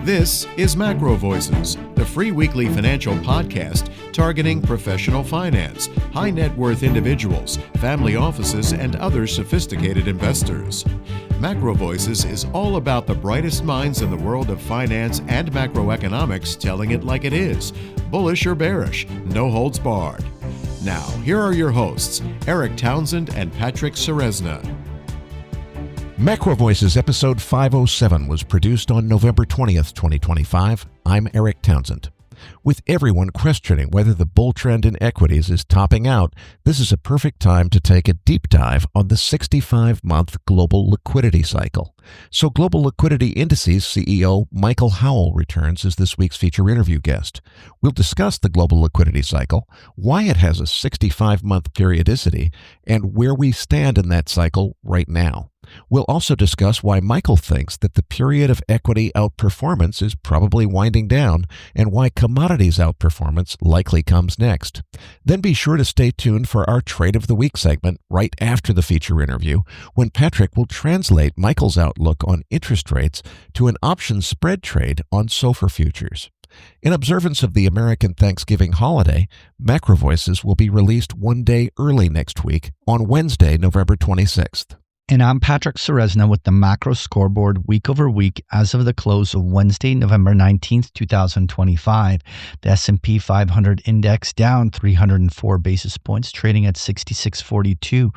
This is MacroVoices, the free weekly financial podcast targeting professional finance, high net worth individuals, family offices, and other sophisticated investors. MacroVoices is all about the brightest minds in the world of finance and macroeconomics telling it like it is, bullish or bearish, no holds barred. Now, here are your hosts, Eric Townsend and Patrick Ceresna. MacroVoices episode 507 was produced on November 20th, 2025. I'm Eric Townsend. With everyone questioning whether the bull trend in equities is topping out, this is a perfect time to take a deep dive on the 65-month global liquidity cycle. So Global Liquidity Indices CEO Michael Howell returns as this week's feature interview guest. We'll discuss the global liquidity cycle, why it has a 65-month periodicity, and where we stand in that cycle right now. We'll also discuss why Michael thinks that the period of equity outperformance is probably winding down and why commodities outperformance likely comes next. Then be sure to stay tuned for our Trade of the Week segment right after the feature interview, when Patrick will translate Michael's outlook on interest rates to an option spread trade on SOFR futures. In observance of the American Thanksgiving holiday, MacroVoices will be released one day early next week on Wednesday, November 26th. And I'm Patrick Ceresna with the Macro Scoreboard week over week as of the close of Wednesday, November 19th, 2025. The S&P 500 index down 304 basis points, trading at 66.42.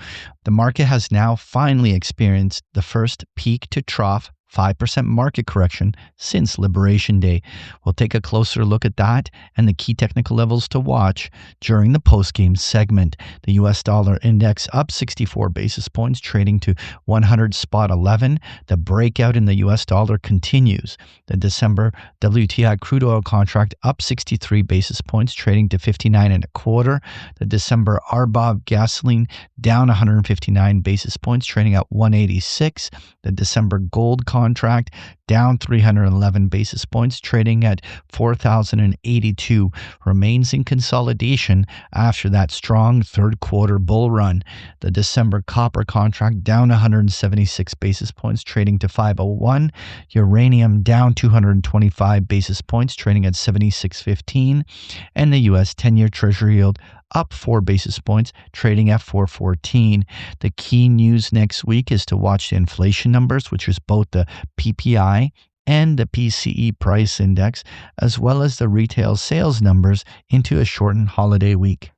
The market has now finally experienced the first peak to trough 5% market correction since Liberation Day. We'll take a closer look at that and the key technical levels to watch during the Postgame segment. The US dollar index up 64 basis points, trading to 100.11. The breakout in the US dollar continues. The December WTI crude oil contract up 63 basis points, trading to 59.25. The December RBOB gasoline down 159 basis points, trading at 186. The December gold contract down 311 basis points, trading at 4,082, remains in consolidation after that strong third quarter bull run. The December copper contract down 176 basis points, trading to 501. Uranium down 225 basis points, trading at 76.15. And the U.S. 10-year Treasury yield up 4 basis points, trading at 4.14. The key news next week is to watch the inflation numbers, which is both the PPI and the PCE price index, as well as the retail sales numbers into a shortened holiday week.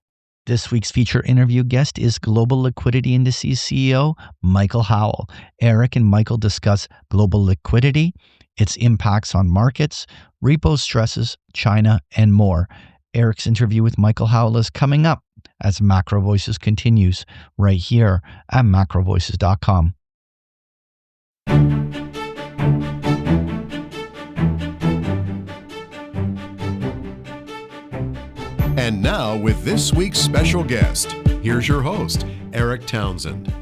This week's feature interview guest is Global Liquidity Indices CEO Michael Howell. Eric and Michael discuss global liquidity, its impacts on markets, repo stresses, China, and more. Eric's interview with Michael Howell is coming up as MacroVoices continues right here at macrovoices.com. And now, with this week's special guest, here's your host, Eric Townsend.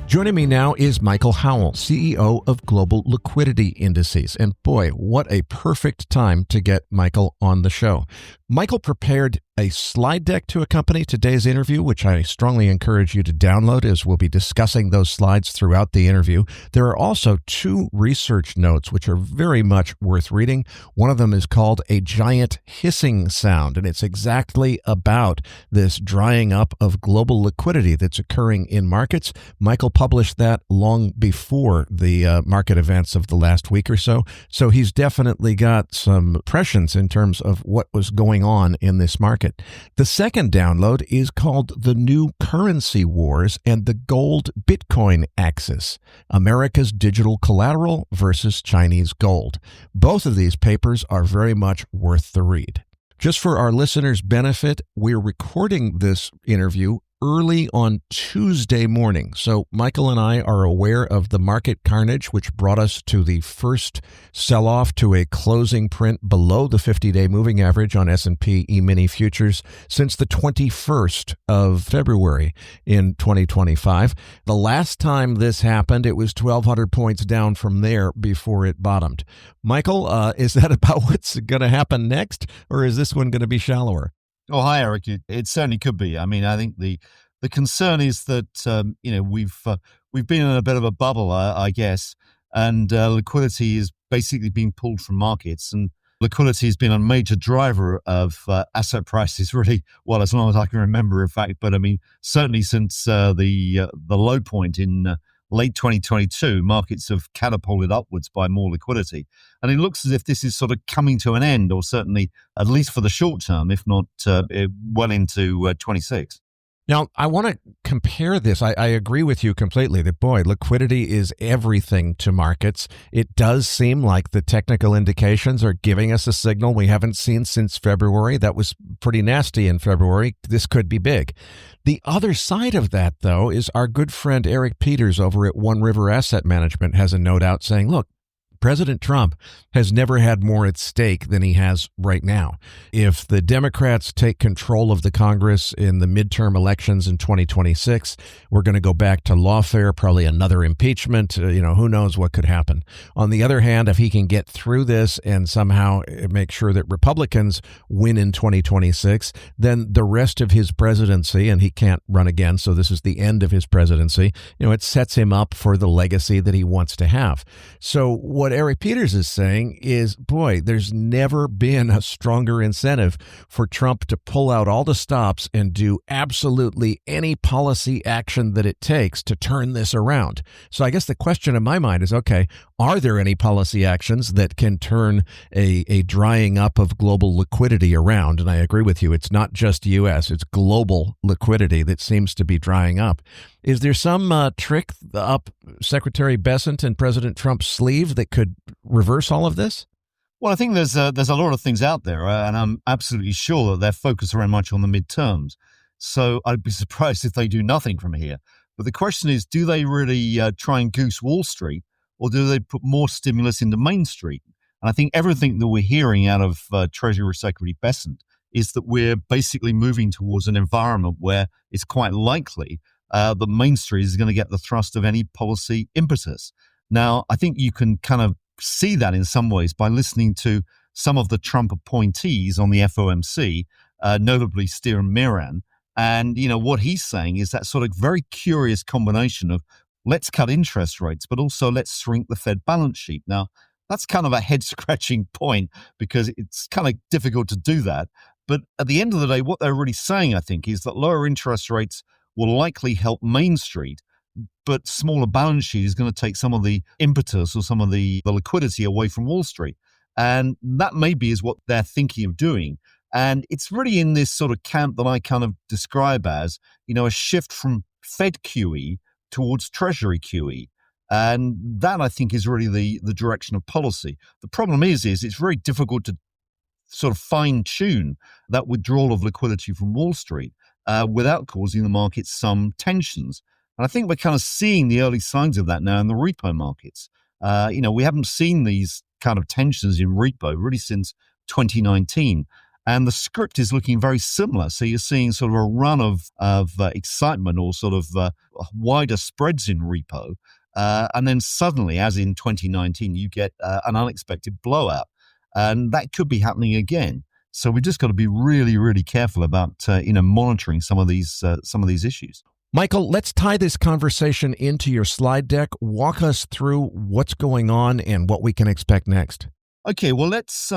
Joining me now is Michael Howell, CEO of Global Liquidity Indices. And boy, what a perfect time to get Michael on the show. Michael prepared a slide deck to accompany today's interview, which I strongly encourage you to download, as we'll be discussing those slides throughout the interview. There are also two research notes which are very much worth reading. One of them is called A Giant Hissing Sound, and it's exactly about this drying up of global liquidity that's occurring in markets. Michael published that long before the market events of the last week or so. So he's definitely got some prescience in terms of what was going on in this market. The second download is called The New Currency Wars and the Gold Bitcoin Axis, America's Digital Collateral versus Chinese Gold. Both of these papers are very much worth the read. Just for our listeners' benefit, we're recording this interview early on Tuesday morning. So Michael and I are aware of the market carnage, which brought us to the first sell-off to a closing print below the 50-day moving average on S&P E-mini futures since the 21st of February in 2025. The last time this happened, it was 1,200 points down from there before it bottomed. Michael, is that about what's going to happen next, or is this one going to be shallower? Oh, hi, Eric. It certainly could be. I mean, I think the concern is that we've been in a bit of a bubble, I guess, and liquidity is basically being pulled from markets. And liquidity has been a major driver of asset prices, really, well, as long as I can remember, in fact. But I mean, certainly since the low point in late 2022, markets have catapulted upwards by more liquidity. And it looks as if this is sort of coming to an end, or certainly at least for the short term, if not well into 26. Now, I want to compare this. I agree with you completely that, boy, liquidity is everything to markets. It does seem like the technical indications are giving us a signal we haven't seen since February. That was pretty nasty in February. This could be big. The other side of that, though, is our good friend Eric Peters over at One River Asset Management has a note out saying, look, President Trump has never had more at stake than he has right now. If the Democrats take control of the Congress in the midterm elections in 2026, we're going to go back to lawfare, probably another impeachment. Who knows what could happen. On the other hand, if he can get through this and somehow make sure that Republicans win in 2026, then the rest of his presidency, and he can't run again, so this is the end of his presidency, it sets him up for the legacy that he wants to have. So what Eric Peters is saying is, boy, there's never been a stronger incentive for Trump to pull out all the stops and do absolutely any policy action that it takes to turn this around. So I guess the question in my mind is, okay, are there any policy actions that can turn a drying up of global liquidity around? And I agree with you. It's not just U.S., it's global liquidity that seems to be drying up. Is there some trick up Secretary Bessent and President Trump's sleeve that could reverse all of this? Well, I think there's a lot of things out there, and I'm absolutely sure that they're focused very much on the midterms. So I'd be surprised if they do nothing from here. But the question is, do they really try and goose Wall Street, or do they put more stimulus into Main Street? And I think everything that we're hearing out of Treasury Secretary Bessent is that we're basically moving towards an environment where it's quite likely that Main Street is going to get the thrust of any policy impetus. Now, I think you can kind of see that in some ways by listening to some of the Trump appointees on the FOMC, notably Steven Miran. And, what he's saying is that sort of very curious combination of let's cut interest rates, but also let's shrink the Fed balance sheet. Now, that's kind of a head-scratching point because it's kind of difficult to do that. But at the end of the day, what they're really saying, I think, is that lower interest rates will likely help Main Street, but smaller balance sheet is going to take some of the impetus or some of the liquidity away from Wall Street. And that maybe is what they're thinking of doing. And it's really in this sort of camp that I kind of describe as, a shift from Fed QE towards Treasury QE. And that, I think, is really the direction of policy. The problem is it's very difficult to sort of fine-tune that withdrawal of liquidity from Wall Street without causing the markets some tensions. And I think we're kind of seeing the early signs of that now in the repo markets. We haven't seen these kind of tensions in repo really since 2019. And the script is looking very similar. So you're seeing sort of a run of excitement or sort of wider spreads in repo. And then suddenly, as in 2019, you get an unexpected blowout. And that could be happening again. So we've just got to be really, really careful about monitoring some of these issues. Michael, let's tie this conversation into your slide deck. Walk us through what's going on and what we can expect next. Okay, well, let's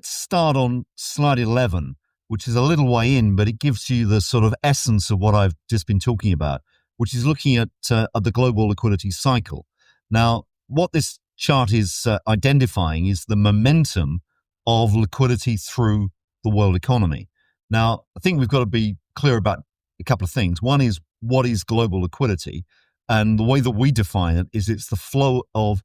start on slide 11, which is a little way in, but it gives you the sort of essence of what I've just been talking about, which is looking at the global liquidity cycle. Now, what this chart is identifying is the momentum of liquidity through the world economy. Now, I think we've got to be clear about a couple of things. One is, what is global liquidity? And the way that we define it is it's the flow of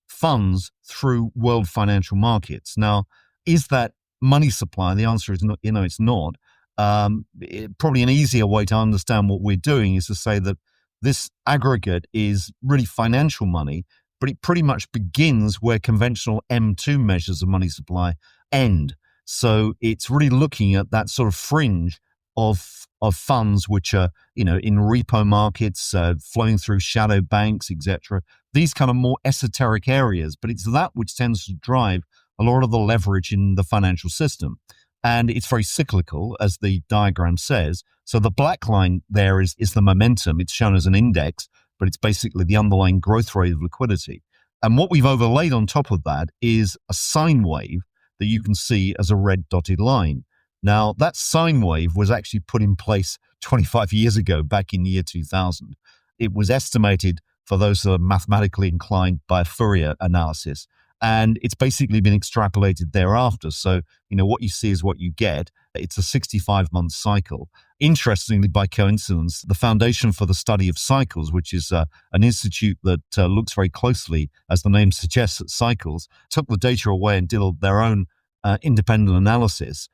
funds through world financial markets. Now, is that money supply? The answer is not, it's not. Probably an easier way to understand what we're doing is to say that this aggregate is really financial money, but it pretty much begins where conventional M2 measures of money supply end. So it's really looking at that sort of fringe of funds which are, in repo markets, flowing through shadow banks, etc. These kind of more esoteric areas, but it's that which tends to drive a lot of the leverage in the financial system. And it's very cyclical, as the diagram says. So the black line there is the momentum. It's shown as an index, but it's basically the underlying growth rate of liquidity. And what we've overlaid on top of that is a sine wave that you can see as a red dotted line. Now, that sine wave was actually put in place 25 years ago, back in the year 2000. It was estimated, for those that are mathematically inclined, by Fourier analysis. And it's basically been extrapolated thereafter. So, what you see is what you get. It's a 65-month cycle. Interestingly, by coincidence, the Foundation for the Study of Cycles, which is an institute that looks very closely, as the name suggests, at cycles, took the data away and did their own independent analysis,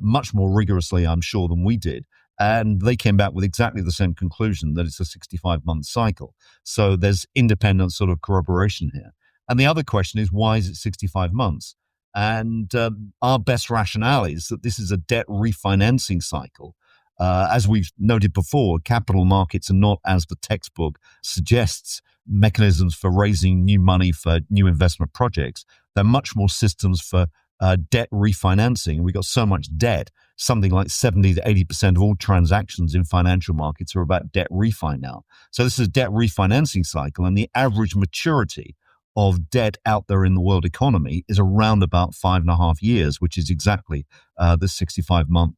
much more rigorously, I'm sure, than we did. And they came back with exactly the same conclusion, that it's a 65-month cycle. So there's independent sort of corroboration here. And the other question is, why is it 65 months? And our best rationale is that this is a debt refinancing cycle. As we've noted before, capital markets are not, as the textbook suggests, mechanisms for raising new money for new investment projects. They're much more systems for debt refinancing. And we've got so much debt, something like 70 to 80% of all transactions in financial markets are about debt refi now. So this is a debt refinancing cycle, and the average maturity of debt out there in the world economy is around about 5.5 years, which is exactly the 65-month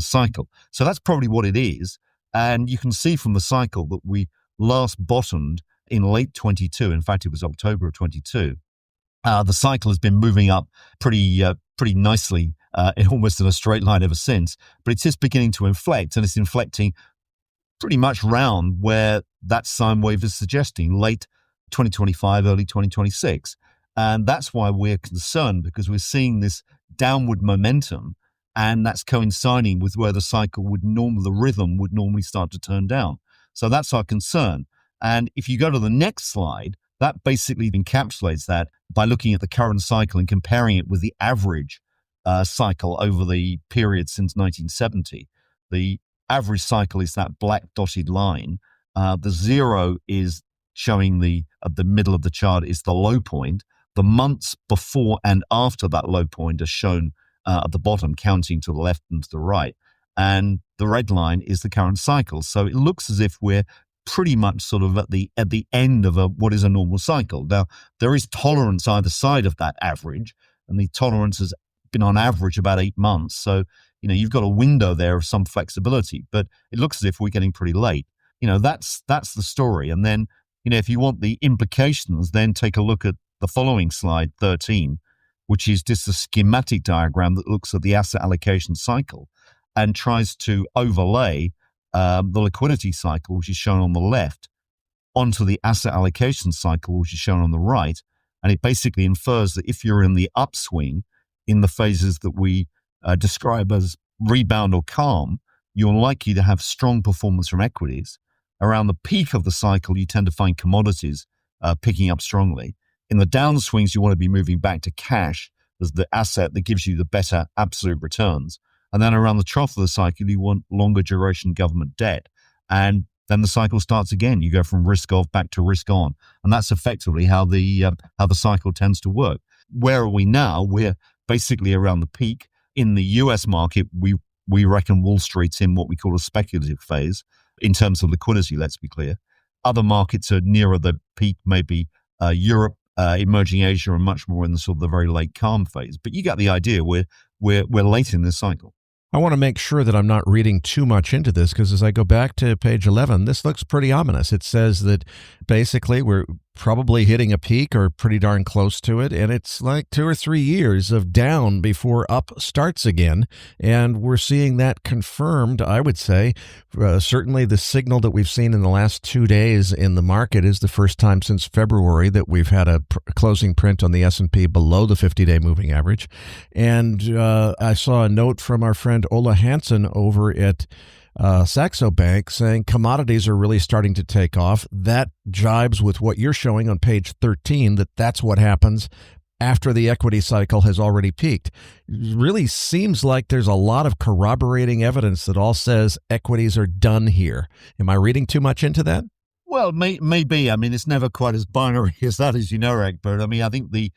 cycle. So that's probably what it is. And you can see from the cycle that we last bottomed in late 22. In fact, it was October of 22. The cycle has been moving up pretty nicely, almost in a straight line ever since. But it's just beginning to inflect, and it's inflecting pretty much round where that sine wave is suggesting, late 2025, early 2026. And that's why we're concerned, because we're seeing this downward momentum, and that's coinciding with where the cycle the rhythm would normally start to turn down. So that's our concern. And if you go to the next slide, that basically encapsulates that by looking at the current cycle and comparing it with the average cycle over the period since 1970. The average cycle is that black dotted line. The zero is showing at the middle of the chart is the low point. The months before and after that low point are shown at the bottom, counting to the left and to the right. And the red line is the current cycle. So it looks as if we're pretty much sort of at the end of what is a normal cycle. Now, there is tolerance either side of that average, and the tolerance has been on average about 8 months. So, you've got a window there of some flexibility, but it looks as if we're getting pretty late. That's the story. And then, if you want the implications, then take a look at the following slide, 13, which is just a schematic diagram that looks at the asset allocation cycle and tries to overlay the liquidity cycle, which is shown on the left, onto the asset allocation cycle, which is shown on the right. And it basically infers that if you're in the upswing, in the phases that we describe as rebound or calm, you're likely to have strong performance from equities. Around the peak of the cycle, you tend to find commodities picking up strongly. In the downswings, you want to be moving back to cash as the asset that gives you the better absolute returns. And then around the trough of the cycle, you want longer duration government debt. And then the cycle starts again. You go from risk off back to risk on. And that's effectively how the cycle tends to work. Where are we now? We're basically around the peak. In the US market, we reckon Wall Street's in what we call a speculative phase in terms of liquidity, let's be clear. Other markets are nearer the peak, maybe Europe, emerging Asia, and much more in the sort of the very late calm phase. But you get the idea. We're late in this cycle. I want to make sure that I'm not reading too much into this, because as I go back to page 11, this looks pretty ominous. It says that basically we're probably hitting a peak or pretty darn close to it, and it's like 2 or 3 years of down before up starts again, and we're seeing that confirmed, I would say. Certainly the signal that we've seen in the last 2 days in the market is the first time since February that we've had a closing print on the S&P below the 50-day moving average. And I saw a note from our friend Ola Hansen over at Saxo Bank saying commodities are really starting to take off. That jibes with what you're showing on page 13, that's what happens after the equity cycle has already peaked. It really seems like there's a lot of corroborating evidence that all says equities are done here. Am I reading too much into that? Well, maybe. I mean, it's never quite as binary as that, as you know, Egbert. I mean, I think the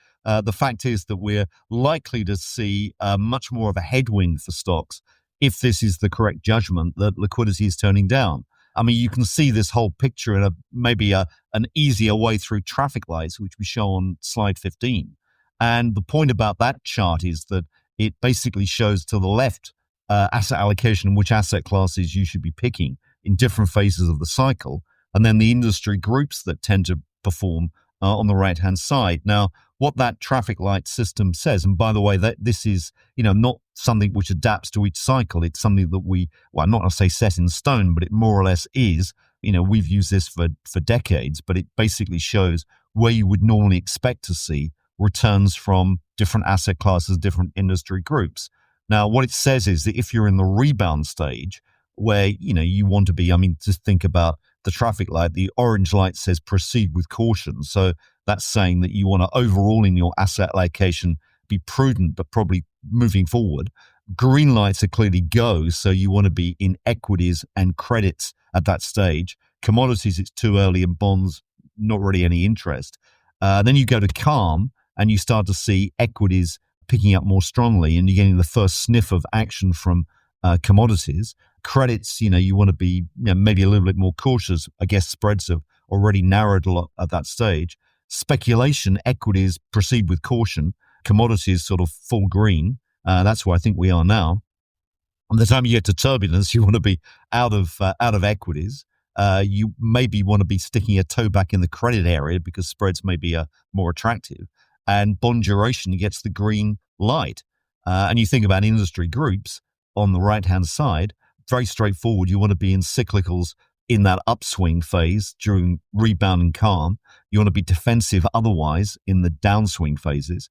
fact is that we're likely to see much more of a headwind for stocks if this is the correct judgment that liquidity is turning down. I mean, you can see this whole picture in maybe an easier way through traffic lights, which we show on slide 15. And the point about that chart is that it basically shows to the left asset allocation and which asset classes you should be picking in different phases of the cycle, and then the industry groups that tend to perform on the right-hand side. Now, what that traffic light system says, and by the way, that this is, not something which adapts to each cycle. It's something that I'm not going to say set in stone, but it more or less is. We've used this for decades, but it basically shows where you would normally expect to see returns from different asset classes, different industry groups. Now, what it says is that if you're in the rebound stage where, you want to be, just think about the traffic light, the orange light says proceed with caution. So that's saying that you want to overall in your asset allocation be prudent, but probably moving forward. Green lights are clearly go. So you want to be in equities and credits at that stage. Commodities, it's too early, and bonds, not really any interest. Then you go to calm and you start to see equities picking up more strongly, and you're getting the first sniff of action from commodities. Credits, you want to be maybe a little bit more cautious. I guess spreads have already narrowed a lot at that stage. Speculation, equities proceed with caution. Commodities sort of full green. That's where I think we are now. By the time you get to turbulence, you want to be out of equities. You maybe want to be sticking a toe back in the credit area because spreads may be more attractive. And bond duration gets the green light. And you think about industry groups on the right-hand side, very straightforward. You want to be in cyclicals in that upswing phase during rebound and calm. You want to be defensive otherwise in the downswing phases.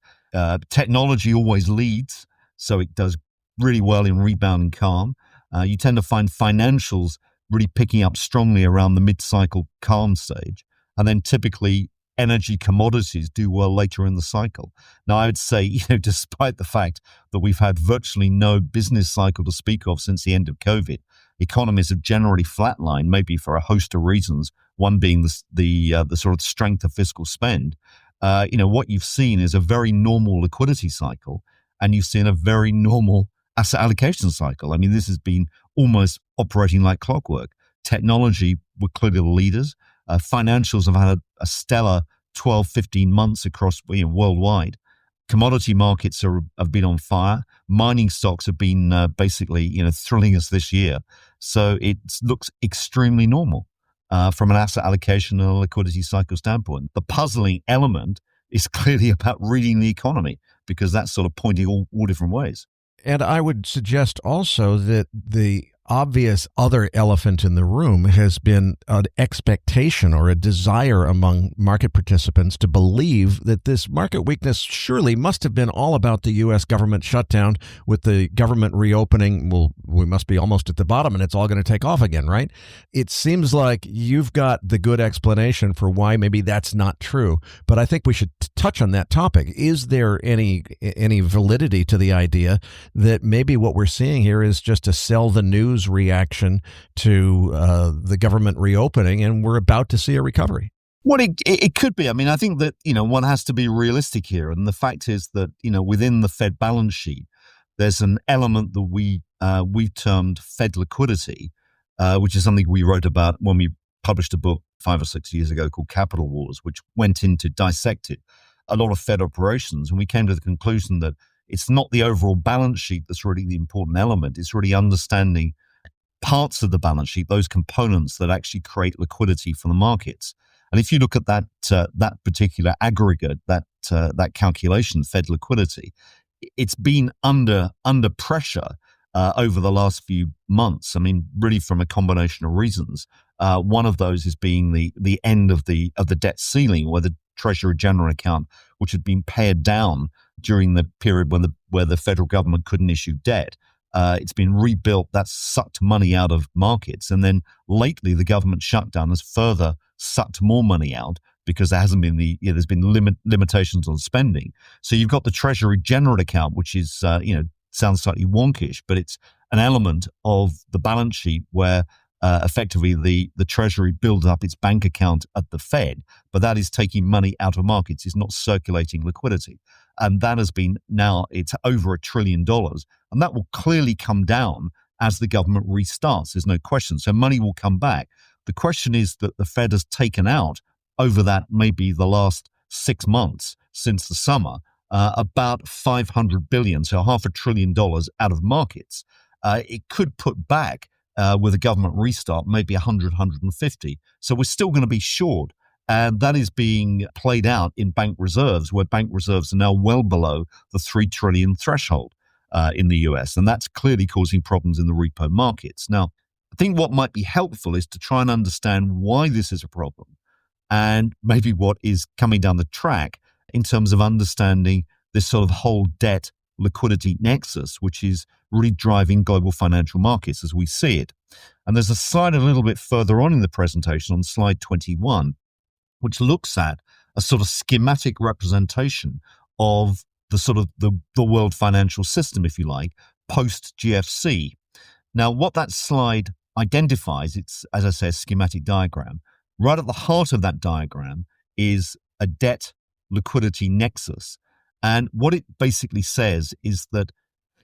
Technology always leads, so it does really well in rebound and calm. You tend to find financials really picking up strongly around the mid-cycle calm stage. And then typically energy commodities do well later in the cycle. Now, I would say, despite the fact that we've had virtually no business cycle to speak of since the end of COVID, economies have generally flatlined, maybe for a host of reasons, one being the sort of strength of fiscal spend. What you've seen is a very normal liquidity cycle, and you've seen a very normal asset allocation cycle. I mean, this has been almost operating like clockwork. Technology were clearly the leaders. Financials have had a stellar 12, 15 months across worldwide. Commodity markets have been on fire. Mining stocks have been basically thrilling us this year. So it looks extremely normal from an asset allocation and a liquidity cycle standpoint. The puzzling element is clearly about reading the economy, because that's sort of pointing all different ways. And I would suggest also that the obvious other elephant in the room has been an expectation or a desire among market participants to believe that this market weakness surely must have been all about the U.S. government shutdown. With the government reopening, well, we must be almost at the bottom and it's all going to take off again, right? It seems like you've got the good explanation for why maybe that's not true, but I think we should touch on that topic. Is there any validity to the idea that maybe what we're seeing here is just a sell the news reaction to the government reopening, and we're about to see a recovery? Well, it could be. I mean, I think that, one has to be realistic here. And the fact is that, within the Fed balance sheet, there's an element that we've termed Fed liquidity, which is something we wrote about when we published a book 5 or 6 years ago called Capital Wars, which went in to dissect it, a lot of Fed operations. And we came to the conclusion that it's not the overall balance sheet that's really the important element. It's really understanding parts of the balance sheet, those components that actually create liquidity for the markets. And if you look at that particular aggregate, that calculation, Fed liquidity, it's been under pressure over the last few months. I mean, really from a combination of reasons. One of those is being the end of the debt ceiling, where the Treasury General account, which had been pared down during the period where the federal government couldn't issue debt. It's been rebuilt. That's sucked money out of markets. And then lately, the government shutdown has further sucked more money out, because there hasn't been there's been limitations on spending. So you've got the Treasury General account, which is, sounds slightly wonkish, but it's an element of the balance sheet where effectively the Treasury builds up its bank account at the Fed, but that is taking money out of markets. It's not circulating liquidity. And that has been, now it's over $1 trillion. And that will clearly come down as the government restarts. There's no question. So money will come back. The question is that the Fed has taken out over that maybe the last 6 months since the summer, about $500 billion, so $500 billion out of markets. It could put back with a government restart, maybe 100, 150. So we're still going to be short. And that is being played out in bank reserves, where bank reserves are now well below the 3 trillion threshold in the US. And that's clearly causing problems in the repo markets. Now, I think what might be helpful is to try and understand why this is a problem and maybe what is coming down the track in terms of understanding this sort of whole debt liquidity nexus, which is really driving global financial markets as we see it. And there's a slide a little bit further on in the presentation on slide 21, which looks at a sort of schematic representation of the sort of the world financial system, if you like, post GFC. Now, what that slide identifies, it's, as I say, a schematic diagram. Right at the heart of that diagram is a debt liquidity nexus. And what it basically says is that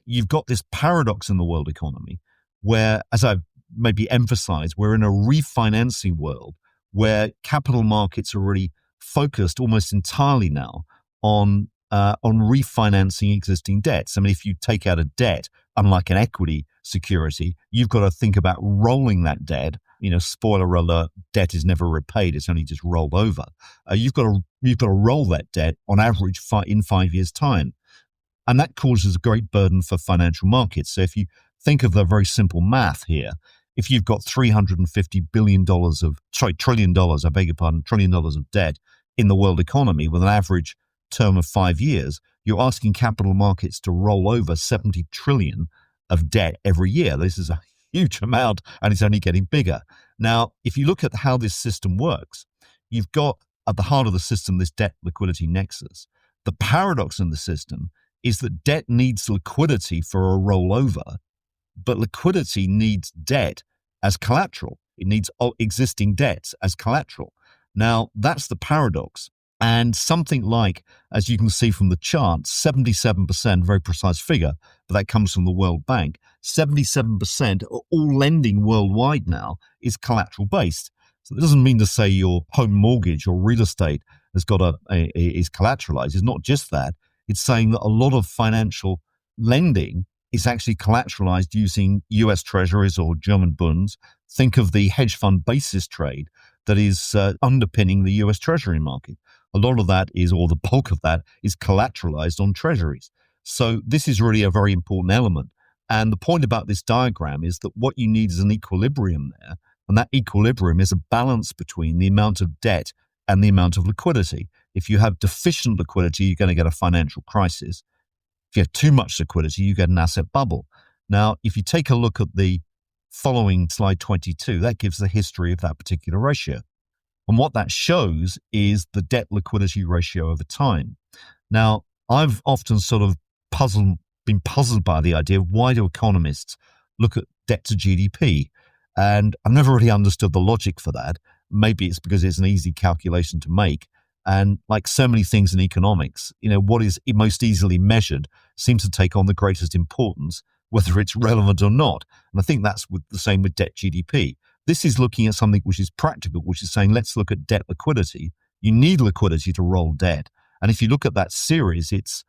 you've got this paradox in the world economy where, as I've maybe emphasized, we're in a refinancing world where capital markets are really focused almost entirely now on refinancing existing debts. I mean, if you take out a debt, unlike an equity security, you've got to think about rolling that debt. You know, spoiler alert, debt is never repaid; it's only just rolled over. You've got to roll that debt on average in 5 years' time, and that causes a great burden for financial markets. So, if you think of the very simple math here, if you've got $350 trillion of debt in the world economy with an average term of 5 years, you're asking capital markets to roll over 70 trillion of debt every year. This is a huge amount, and it's only getting bigger. Now, if you look at how this system works, you've got at the heart of the system this debt liquidity nexus. The paradox in the system is that debt needs liquidity for a rollover, but liquidity needs debt as collateral. It needs existing debts as collateral. Now, that's the paradox. And something like, as you can see from the chart, 77%, very precise figure, but that comes from the World Bank, 77% of all lending worldwide now is collateral based. So it doesn't mean to say your home mortgage or real estate has got is collateralized. It's not just that. It's saying that a lot of financial lending is actually collateralized using US treasuries or German bonds. Think of the hedge fund basis trade that is underpinning the US treasury market. A lot of that is, or the bulk of that, is collateralized on treasuries. So this is really a very important element. And the point about this diagram is that what you need is an equilibrium there. And that equilibrium is a balance between the amount of debt and the amount of liquidity. If you have deficient liquidity, you're going to get a financial crisis. If you have too much liquidity, you get an asset bubble. Now, if you take a look at the following slide 22, that gives the history of that particular ratio. And what that shows is the debt liquidity ratio over time. Now, I've often sort of been puzzled by the idea of why do economists look at debt to GDP? And I've never really understood the logic for that. Maybe it's because it's an easy calculation to make. And like so many things in economics, you know, what is most easily measured seems to take on the greatest importance, whether it's relevant or not. And I think that's the same with debt GDP. This is looking at something which is practical, which is saying, let's look at debt liquidity. You need liquidity to roll debt. And if you look at that series, it's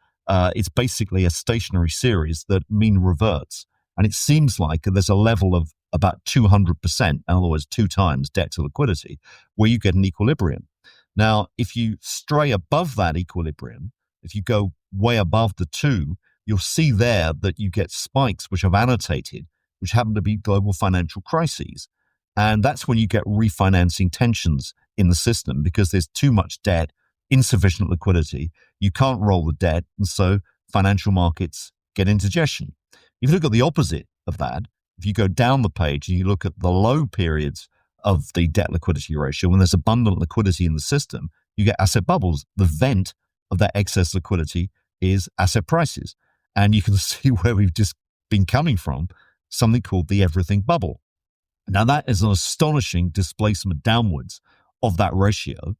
basically a stationary series that mean reverts. And it seems like there's a level of about 200%, in other words, 2 times debt to liquidity, where you get an equilibrium. Now, if you stray above that equilibrium, if you go way above the 2, you'll see there that you get spikes, which I've annotated, which happen to be global financial crises. And that's when you get refinancing tensions in the system because there's too much debt, insufficient liquidity. You can't roll the debt, and so financial markets get indigestion. If you look at the opposite of that, if you go down the page and you look at the low periods of the debt liquidity ratio, when there's abundant liquidity in the system, you get asset bubbles. The vent of that excess liquidity is asset prices. And you can see where we've just been coming from, something called the everything bubble. Now, that is an astonishing displacement downwards of that ratio,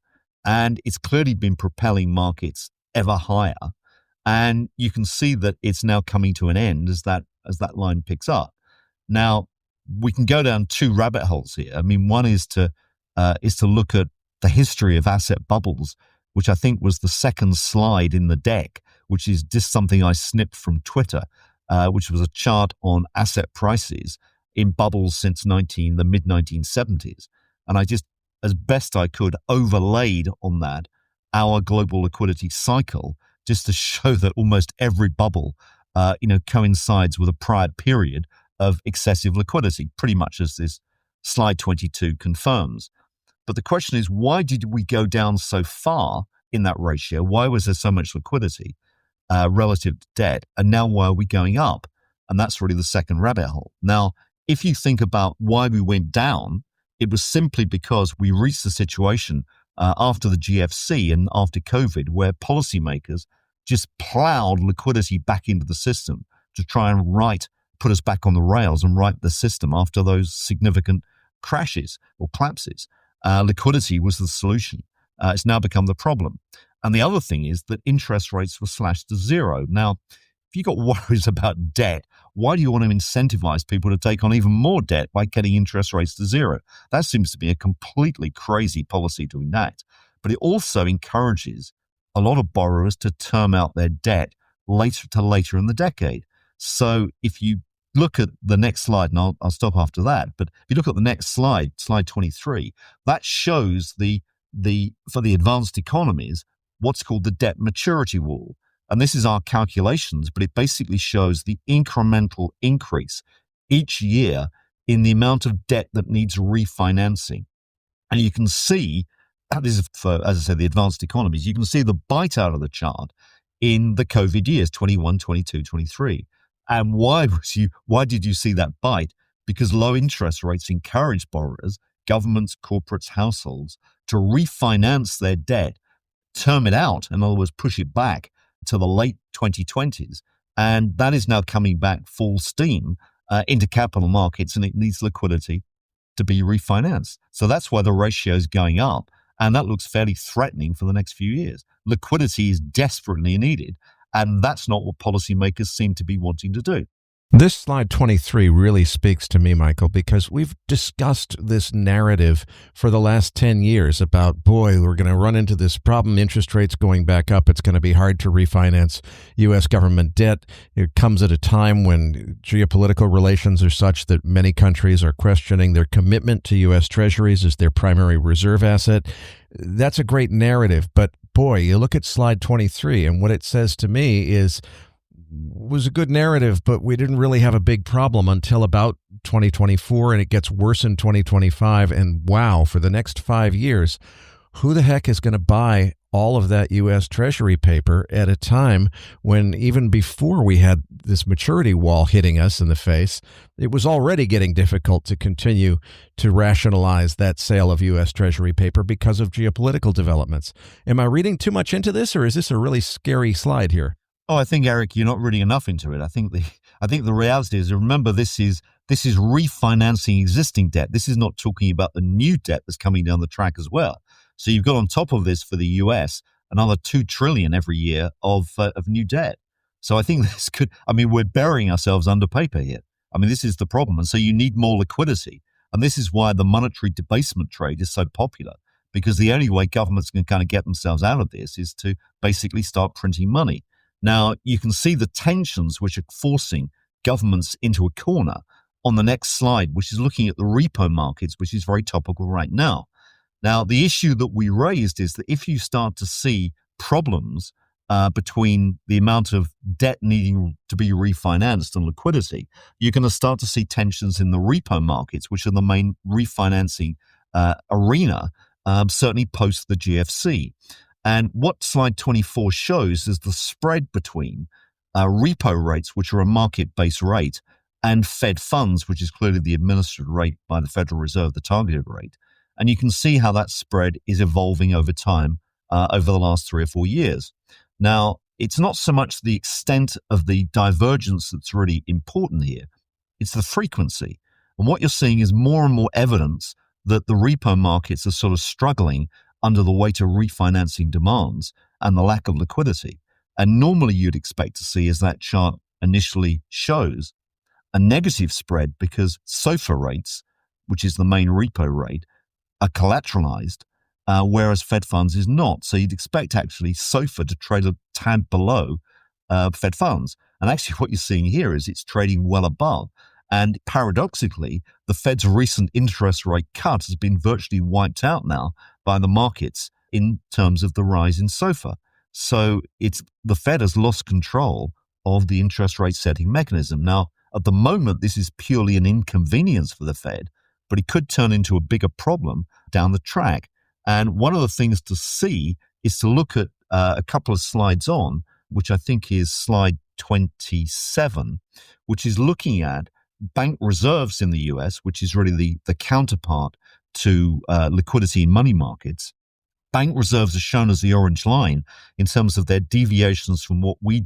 and it's clearly been propelling markets ever higher. And you can see that it's now coming to an end as that line picks up. Now, we can go down two rabbit holes here. I mean, one is to look at the history of asset bubbles, which I think was the second slide in the deck, which is just something I snipped from Twitter, which was a chart on asset prices in bubbles since the mid-1970s. And I just, as best I could, overlaid on that our global liquidity cycle just to show that almost every bubble, coincides with a prior period of excessive liquidity, pretty much as this slide 22 confirms. But the question is, why did we go down so far in that ratio? Why was there so much liquidity relative to debt? And now why are we going up? And that's really the second rabbit hole. Now, if you think about why we went down, it was simply because we reached the situation after the GFC and after COVID where policymakers just plowed liquidity back into the system to try and put us back on the rails and right the system after those significant crashes or collapses. Liquidity was the solution. It's now become the problem. And the other thing is that interest rates were slashed to zero. Now, if you've got worries about debt, why do you want to incentivize people to take on even more debt by getting interest rates to zero? That seems to be a completely crazy policy to enact. But it also encourages a lot of borrowers to term out their debt later in the decade. So if you look at the next slide, and I'll stop after that, but if you look at the next slide, slide 23, that shows for the advanced economies, what's called the debt maturity wall. And this is our calculations, but it basically shows the incremental increase each year in the amount of debt that needs refinancing. And you can see, this is for, as I said, the advanced economies, you can see the bite out of the chart in the COVID years, 21, 22, 23. And why did you see that bite? Because low interest rates encourage borrowers, governments, corporates, households to refinance their debt, term it out, in other words, push it back to the late 2020s. And that is now coming back full steam into capital markets, and it needs liquidity to be refinanced. So that's why the ratio is going up. And that looks fairly threatening for the next few years. Liquidity is desperately needed. And that's not what policymakers seem to be wanting to do. This slide 23 really speaks to me, Michael, because we've discussed this narrative for the last 10 years about, boy, we're going to run into this problem, interest rates going back up. It's going to be hard to refinance U.S. government debt. It comes at a time when geopolitical relations are such that many countries are questioning their commitment to U.S. treasuries as their primary reserve asset. That's a great narrative, but boy, you look at slide 23 and what it says to me was a good narrative, but we didn't really have a big problem until about 2024, and it gets worse in 2025. And wow, for the next 5 years, who the heck is going to buy all of that U.S. Treasury paper at a time when, even before we had this maturity wall hitting us in the face, it was already getting difficult to continue to rationalize that sale of U.S. Treasury paper because of geopolitical developments? Am I reading too much into this, or is this a really scary slide here? Oh, I think, Eric, you're not reading enough into it. I think the reality is, remember, this is refinancing existing debt. This is not talking about the new debt that's coming down the track as well. So you've got on top of this for the US another $2 trillion every year of new debt. So I think this we're burying ourselves under paper here. I mean, this is the problem. And so you need more liquidity. And this is why the monetary debasement trade is so popular, because the only way governments can kind of get themselves out of this is to basically start printing money. Now, you can see the tensions which are forcing governments into a corner on the next slide, which is looking at the repo markets, which is very topical right now. Now, the issue that we raised is that if you start to see problems between the amount of debt needing to be refinanced and liquidity, you're going to start to see tensions in the repo markets, which are the main refinancing arena, certainly post the GFC. And what slide 24 shows is the spread between repo rates, which are a market-based rate, and Fed funds, which is clearly the administered rate by the Federal Reserve, the targeted rate. And you can see how that spread is evolving over time, over the last 3 or 4 years. Now, it's not so much the extent of the divergence that's really important here. It's the frequency. And what you're seeing is more and more evidence that the repo markets are sort of struggling under the weight of refinancing demands and the lack of liquidity. And normally you'd expect to see, as that chart initially shows, a negative spread because SOFR rates, which is the main repo rate, are collateralized, whereas Fed funds is not. So you'd expect actually SOFR to trade a tad below Fed funds. And actually what you're seeing here is it's trading well above. And paradoxically, the Fed's recent interest rate cut has been virtually wiped out now by the markets in terms of the rise in SOFR. So the Fed has lost control of the interest rate setting mechanism. Now, at the moment, this is purely an inconvenience for the Fed, but it could turn into a bigger problem down the track. And one of the things to see is to look at a couple of slides on, which I think is slide 27, which is looking at bank reserves in the US, which is really the counterpart to liquidity in money markets. Bank reserves are shown as the orange line in terms of their deviations from what we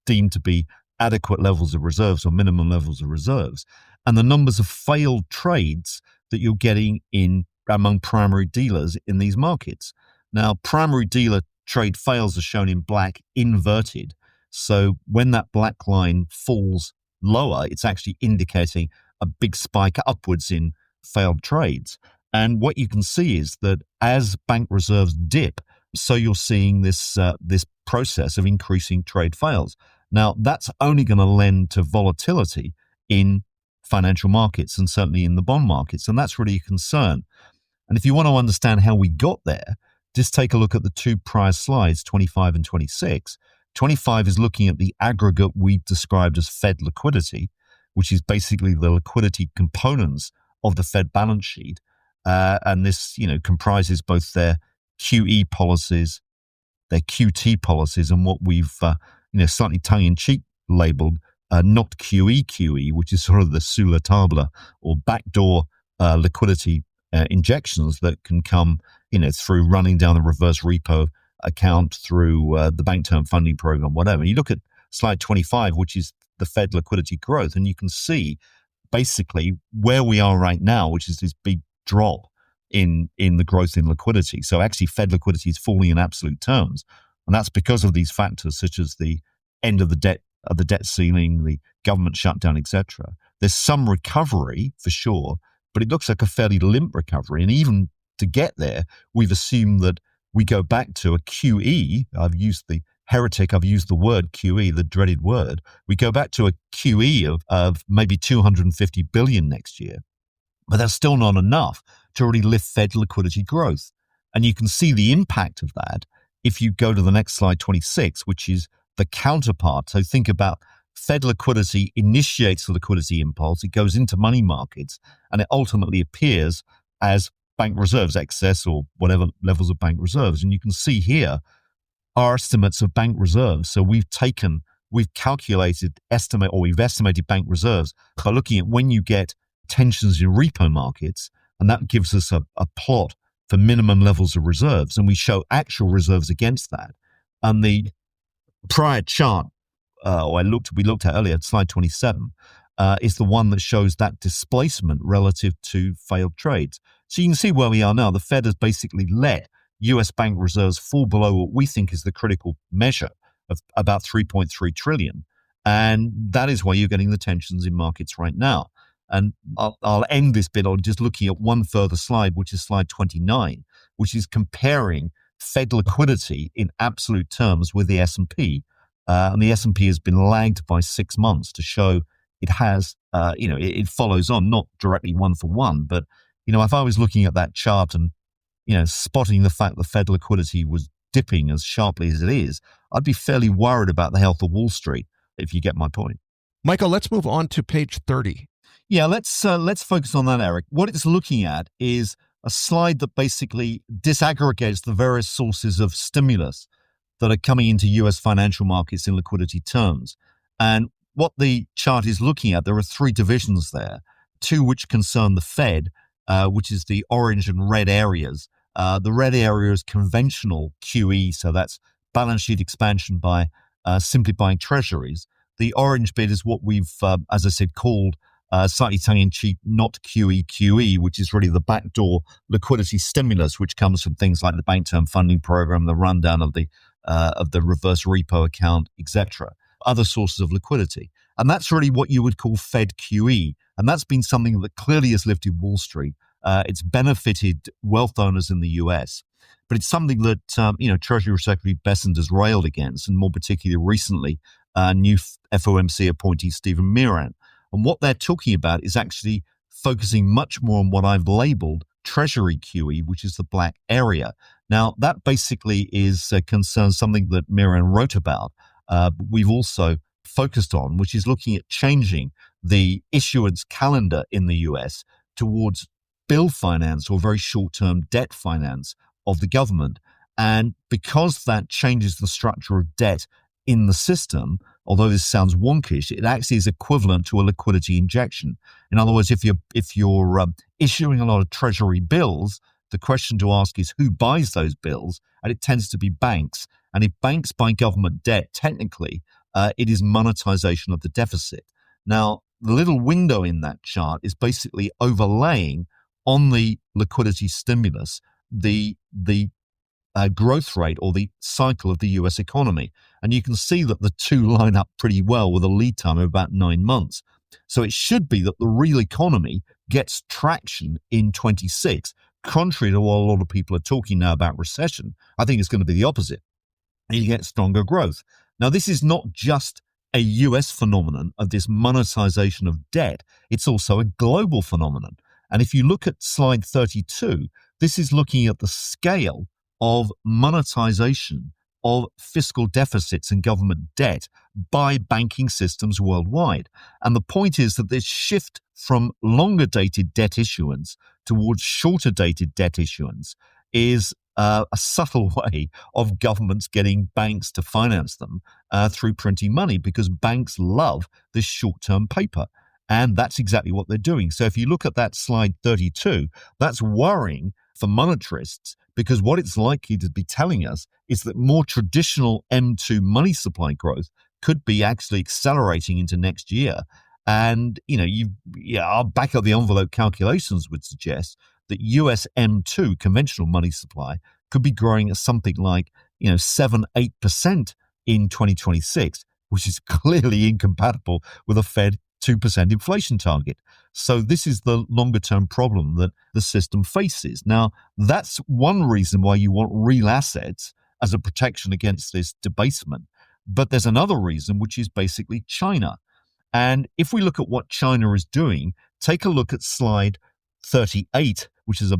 deem to be adequate levels of reserves or minimum levels of reserves, and the numbers of failed trades that you're getting in among primary dealers in these markets. Now, primary dealer trade fails are shown in black inverted. So when that black line falls lower, it's actually indicating a big spike upwards in failed trades. And what you can see is that as bank reserves dip, so you're seeing this process of increasing trade fails. Now, that's only going to lend to volatility in financial markets and certainly in the bond markets. And that's really a concern. And if you want to understand how we got there, just take a look at the two prior slides, 25 and 26. 25 is looking at the aggregate we described as Fed liquidity, which is basically the liquidity components of the Fed balance sheet. And this, comprises both their QE policies, their QT policies, and what we've, slightly tongue-in-cheek labeled not QE, which is sort of the sous la table or backdoor liquidity injections that can come, through running down the reverse repo account, through the bank term funding program, whatever. You look at slide 25, which is the Fed liquidity growth, and you can see basically where we are right now, which is this big drop in the growth in liquidity. So actually Fed liquidity is falling in absolute terms. And that's because of these factors such as the end of the debt ceiling, the government shutdown, etc. There's some recovery for sure, but it looks like a fairly limp recovery. And even to get there, we've assumed that we go back to a QE. I've used the word QE, the dreaded word. We go back to a QE of maybe 250 billion next year. But that's still not enough to really lift Fed liquidity growth. And you can see the impact of that if you go to the next slide, 26, which is the counterpart. So think about Fed liquidity initiates the liquidity impulse. It goes into money markets, and it ultimately appears as bank reserves, excess or whatever levels of bank reserves. And you can see here our estimates of bank reserves. So we've estimated bank reserves by looking at when you get tensions in repo markets, and that gives us a plot for minimum levels of reserves, and we show actual reserves against that. And the prior chart we looked at earlier, slide 27, is the one that shows that displacement relative to failed trades. So you can see where we are now. The Fed has basically let US bank reserves fall below what we think is the critical measure of about 3.3 trillion. And that is why you're getting the tensions in markets right now. And I'll end this bit on just looking at one further slide, which is slide 29, which is comparing Fed liquidity in absolute terms with the S&P. And the S&P has been lagged by 6 months to show it has, it follows on, not directly one for one. But, if I was looking at that chart and, spotting the fact the Fed liquidity was dipping as sharply as it is, I'd be fairly worried about the health of Wall Street, if you get my point. Michael, let's move on to page 30. Yeah, let's focus on that, Eric. What it's looking at is a slide that basically disaggregates the various sources of stimulus that are coming into U.S. financial markets in liquidity terms. And what the chart is looking at, there are three divisions there, two which concern the Fed, which is the orange and red areas. The red area is conventional QE, so that's balance sheet expansion by simply buying treasuries. The orange bit is what we've, as I said, called slightly tongue-in-cheek, not QE, which is really the backdoor liquidity stimulus, which comes from things like the bank term funding program, the rundown of the reverse repo account, etc. Other sources of liquidity. And that's really what you would call Fed QE. And that's been something that clearly has lifted Wall Street. It's benefited wealth owners in the US. But it's something that, Treasury Secretary Bessent has railed against, and more particularly recently, new FOMC appointee Stephen Miran. And what they're talking about is actually focusing much more on what I've labeled Treasury QE, which is the black area. Now, that basically is concerns something that Miran wrote about. We've also focused on, which is looking at changing the issuance calendar in the US towards bill finance or very short-term debt finance of the government. And because that changes the structure of debt in the system, although this sounds wonkish, it actually is equivalent to a liquidity injection. In other words, if you're issuing a lot of treasury bills, the question to ask is who buys those bills, and it tends to be banks. And if banks buy government debt, technically, it is monetization of the deficit. Now, the little window in that chart is basically overlaying on the liquidity stimulus the growth rate or the cycle of the US economy. And you can see that the two line up pretty well with a lead time of about 9 months. So it should be that the real economy gets traction in 26, contrary to what a lot of people are talking now about recession. I think it's going to be the opposite. And you get stronger growth. Now, this is not just a US phenomenon of this monetization of debt. It's also a global phenomenon. And if you look at slide 32, this is looking at the scale of monetization of fiscal deficits and government debt by banking systems worldwide. And the point is that this shift from longer dated debt issuance towards shorter dated debt issuance is a subtle way of governments getting banks to finance them through printing money, because banks love this short-term paper. And that's exactly what they're doing. So if you look at that slide 32, that's worrying for monetarists, because what it's likely to be telling us is that more traditional M2 money supply growth could be actually accelerating into next year. And, our back of the envelope calculations would suggest that US M2 conventional money supply could be growing at something like, 7-8% in 2026, which is clearly incompatible with a Fed 2% inflation target. So this is the longer term problem that the system faces. Now, that's one reason why you want real assets as a protection against this debasement. But there's another reason, which is basically China. And if we look at what China is doing, take a look at slide 38, which is a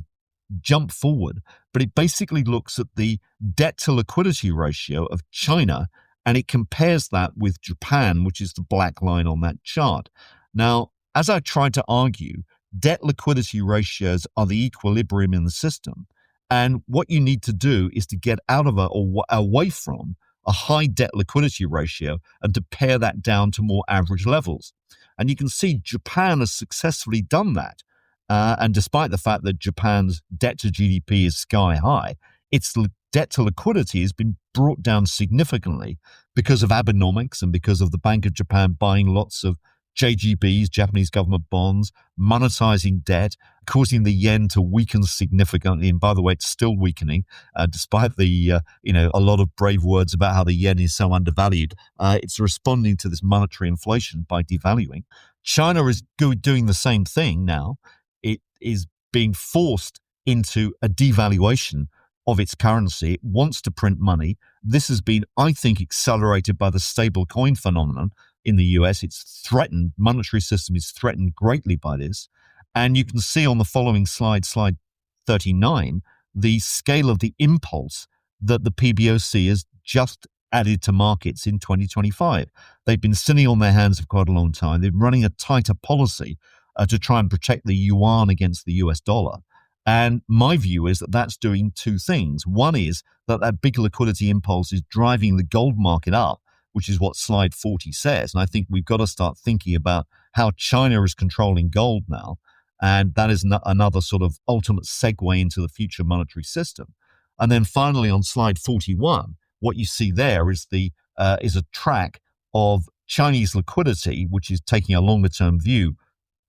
jump forward, but it basically looks at the debt to liquidity ratio of China, and it compares that with Japan, which is the black line on that chart. Now, as I tried to argue, debt liquidity ratios are the equilibrium in the system. And what you need to do is to get out of or away from a high debt liquidity ratio and to pare that down to more average levels. And you can see Japan has successfully done that. And despite the fact that Japan's debt to GDP is sky high, its debt to liquidity has been brought down significantly because of Abenomics and because of the Bank of Japan buying lots of JGBs, Japanese government bonds, monetizing debt, causing the yen to weaken significantly. And by the way, it's still weakening, despite the, a lot of brave words about how the yen is so undervalued. It's responding to this monetary inflation by devaluing. China is doing the same thing now. It is being forced into a devaluation of its currency. It wants to print money. This has been, I think, accelerated by the stable coin phenomenon in the US. It's threatened, monetary system is threatened greatly by this. And you can see on the following slide, slide 39, the scale of the impulse that the PBOC has just added to markets in 2025. They've been sitting on their hands for quite a long time. They've been running a tighter policy to try and protect the yuan against the US dollar. And my view is that that's doing two things. One is that big liquidity impulse is driving the gold market up, which is what slide 40 says. And I think we've got to start thinking about how China is controlling gold now. And that is another sort of ultimate segue into the future monetary system. And then finally on slide 41, what you see there is is a track of Chinese liquidity, which is taking a longer term view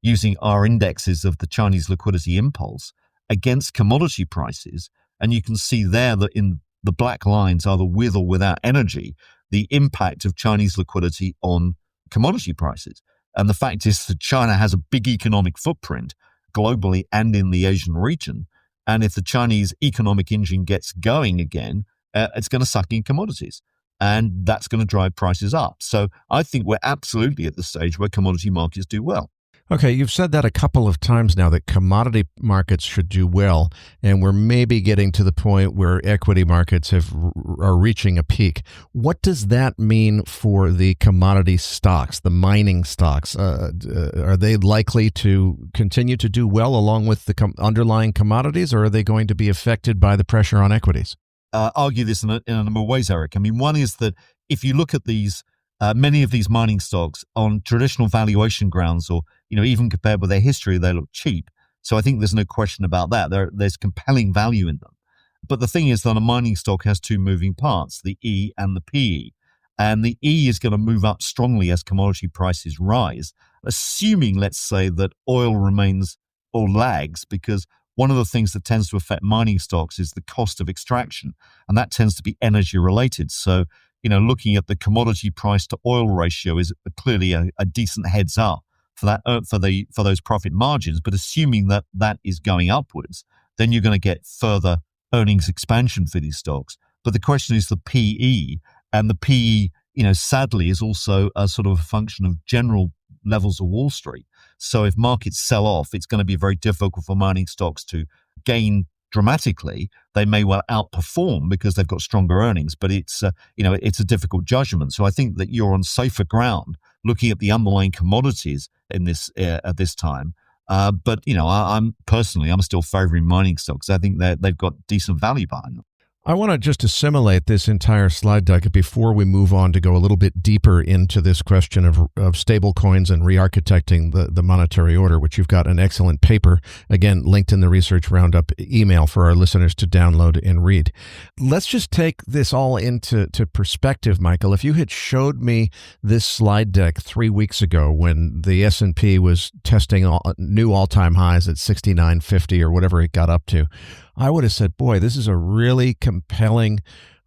using our indexes of the Chinese liquidity impulse against commodity prices. And you can see there that in the black lines, either with or without energy, the impact of Chinese liquidity on commodity prices. And the fact is that China has a big economic footprint globally and in the Asian region. And if the Chinese economic engine gets going again, it's going to suck in commodities. And that's going to drive prices up. So I think we're absolutely at the stage where commodity markets do well. Okay, you've said that a couple of times now, that commodity markets should do well, and we're maybe getting to the point where equity markets are reaching a peak. What does that mean for the commodity stocks, the mining stocks? Are they likely to continue to do well along with the underlying commodities, or are they going to be affected by the pressure on equities? Argue this in a number of ways, Eric. I mean, one is that if you look at these, many of these mining stocks on traditional valuation grounds, or even compared with their history, they look cheap. So I think there's no question about that. There's compelling value in them. But the thing is that a mining stock has two moving parts, the E and the PE. And the E is going to move up strongly as commodity prices rise, assuming, let's say, that oil remains or lags, because one of the things that tends to affect mining stocks is the cost of extraction, and that tends to be energy related. So, looking at the commodity price to oil ratio is clearly a decent heads up for that, for those profit margins. But assuming that that is going upwards, then you're going to get further earnings expansion for these stocks. But the question is the PE, and the PE, sadly, is also a sort of a function of general levels of Wall Street. So if markets sell off, it's going to be very difficult for mining stocks to gain dramatically. They may well outperform because they've got stronger earnings, but it's a difficult judgment. So I think that you're on safer ground looking at the underlying commodities in this at this time. But I'm still favoring mining stocks. I think that they've got decent value behind them. I want to just assimilate this entire slide deck before we move on to go a little bit deeper into this question of stable coins and re-architecting the monetary order, which you've got an excellent paper, again, linked in the Research Roundup email for our listeners to download and read. Let's just take this all into perspective, Michael. If you had showed me this slide deck 3 weeks ago when the S&P was testing new all-time highs at 6950 or whatever it got up to, I would have said, boy, this is a really compelling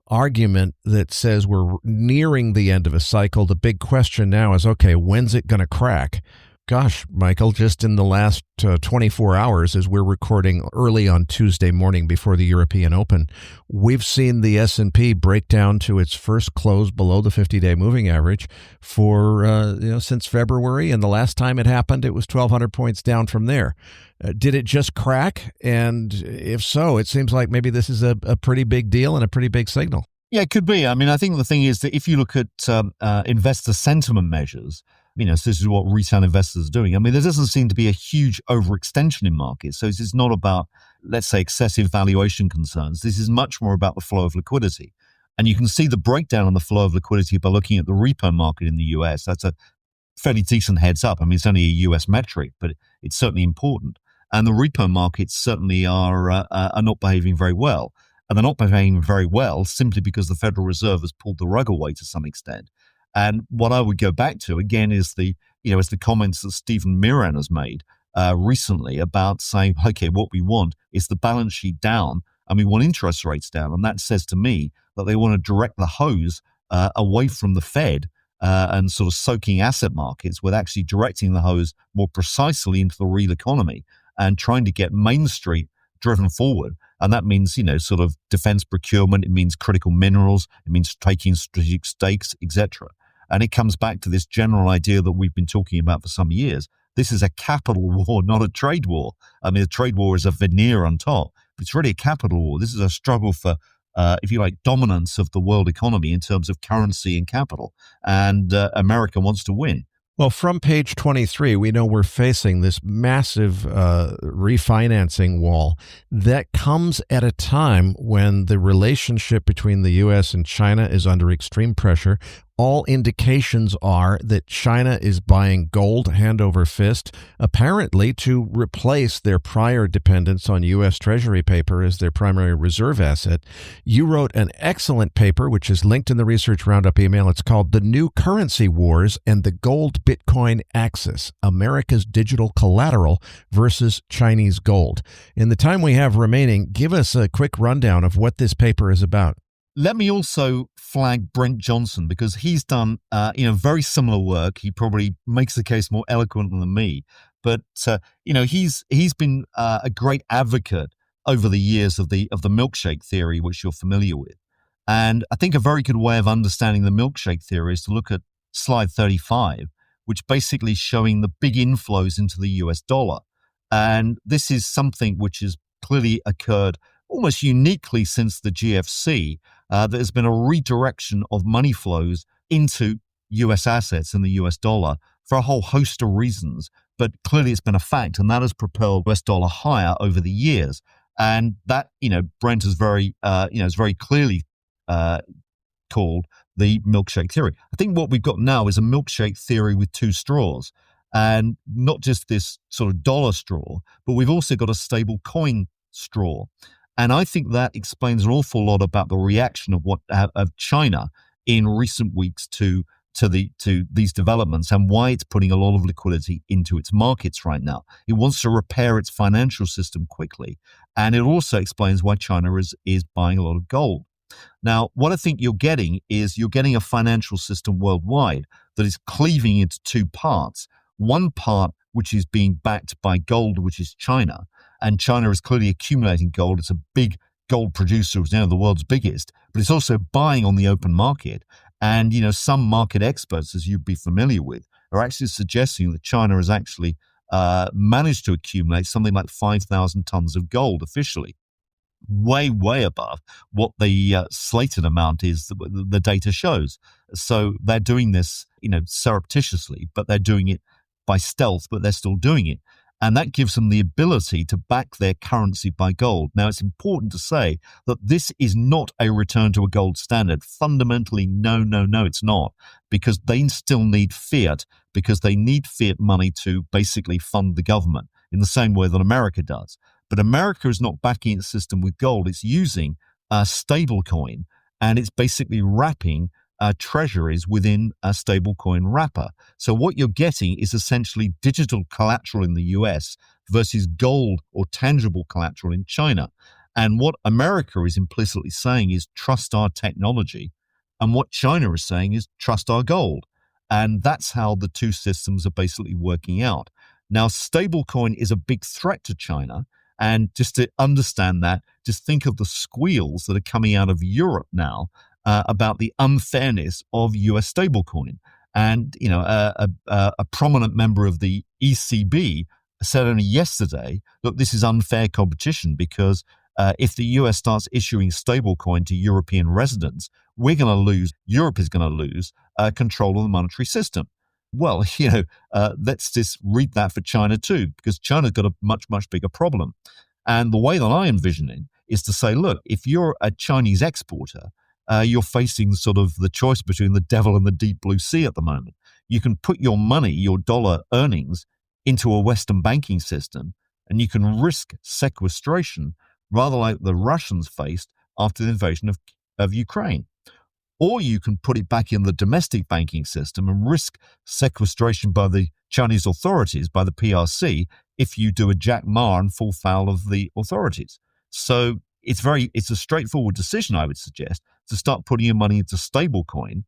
argument that says we're nearing the end of a cycle. The big question now is, okay, when's it going to crack? Gosh, Michael, just in the last 24 hours, as we're recording early on Tuesday morning before the European Open, we've seen the S&P break down to its first close below the 50-day moving average for since February, and the last time it happened, it was 1,200 points down from there. Did it just crack? And if so, it seems like maybe this is a pretty big deal and a pretty big signal. Yeah, it could be. I mean, I think the thing is that if you look at investor sentiment measures, so this is what retail investors are doing. I mean, there doesn't seem to be a huge overextension in markets. So this is not about, let's say, excessive valuation concerns. This is much more about the flow of liquidity. And you can see the breakdown on the flow of liquidity by looking at the repo market in the US. That's a fairly decent heads up. I mean, it's only a US metric, but it's certainly important. And the repo markets certainly are not behaving very well. And they're not behaving very well simply because the Federal Reserve has pulled the rug away to some extent. And what I would go back to again is the comments that Stephen Miran has made recently about saying, okay, what we want is the balance sheet down and we want interest rates down. And that says to me that they want to direct the hose away from the Fed and sort of soaking asset markets with actually directing the hose more precisely into the real economy and trying to get Main Street driven forward. And that means, sort of defense procurement. It means critical minerals. It means taking strategic stakes, etc. And it comes back to this general idea that we've been talking about for some years. This is a capital war, not a trade war. I mean, a trade war is a veneer on top. But it's really a capital war. This is a struggle for, if you like, dominance of the world economy in terms of currency and capital. And America wants to win. Well, from page 23, we know we're facing this massive refinancing wall that comes at a time when the relationship between the U.S. and China is under extreme pressure. All indications are that China is buying gold hand over fist, apparently to replace their prior dependence on U.S. Treasury paper as their primary reserve asset. You wrote an excellent paper, which is linked in the Research Roundup email. It's called The New Currency Wars and the Gold Bitcoin Axis, America's Digital Collateral versus Chinese Gold. In the time we have remaining, give us a quick rundown of what this paper is about. Let me also flag Brent Johnson, because he's done, very similar work. He probably makes the case more eloquently than me, but he's been a great advocate over the years of the milkshake theory, which you're familiar with. And I think a very good way of understanding the milkshake theory is to look at slide 35, which basically showing the big inflows into the US dollar. And this is something which has clearly occurred almost uniquely since the GFC. There's been a redirection of money flows into US assets and the US dollar for a whole host of reasons. But clearly it's been a fact, and that has propelled US dollar higher over the years. And that, Brent is is very clearly called the milkshake theory. I think what we've got now is a milkshake theory with two straws, and not just this sort of dollar straw, but we've also got a stable coin straw. And I think that explains an awful lot about the reaction of China in recent weeks to these developments, and why it's putting a lot of liquidity into its markets right now. It wants to repair its financial system quickly, and it also explains why China is buying a lot of gold. Now, what I think you're getting a financial system worldwide that is cleaving into two parts. One part which is being backed by gold, which is China, and China is clearly accumulating gold. It's a big gold producer, it's now the world's biggest, but it's also buying on the open market. And, some market experts, as you'd be familiar with, are actually suggesting that China has actually managed to accumulate something like 5,000 tons of gold officially, way, way above what the slated amount is that the data shows. So they're doing this, surreptitiously, but they're doing it by stealth, but they're still doing it. And that gives them the ability to back their currency by gold. Now, it's important to say that this is not a return to a gold standard. Fundamentally, no, it's not, because they still need fiat, because they need fiat money to basically fund the government in the same way that America does. But America is not backing its system with gold. It's using a stable coin, and it's basically wrapping treasuries within a stablecoin wrapper. So what you're getting is essentially digital collateral in the US versus gold or tangible collateral in China. And what America is implicitly saying is trust our technology. And what China is saying is trust our gold. And that's how the two systems are basically working out. Now, stablecoin is a big threat to China. And just to understand that, just think of the squeals that are coming out of Europe now about the unfairness of US stablecoin. And, a prominent member of the ECB said only yesterday, look, this is unfair competition, because if the US starts issuing stablecoin to European residents, Europe is going to lose control of the monetary system. Well, let's just read that for China too, because China's got a much, much bigger problem. And the way that I envision it is to say, look, if you're a Chinese exporter, you're facing sort of the choice between the devil and the deep blue sea at the moment. You can put your money, your dollar earnings, into a Western banking system, and you can risk sequestration, rather like the Russians faced after the invasion of Ukraine. Or you can put it back in the domestic banking system and risk sequestration by the Chinese authorities, by the PRC, if you do a Jack Ma and fall foul of the authorities. So it's a straightforward decision, I would suggest, to start putting your money into stablecoin.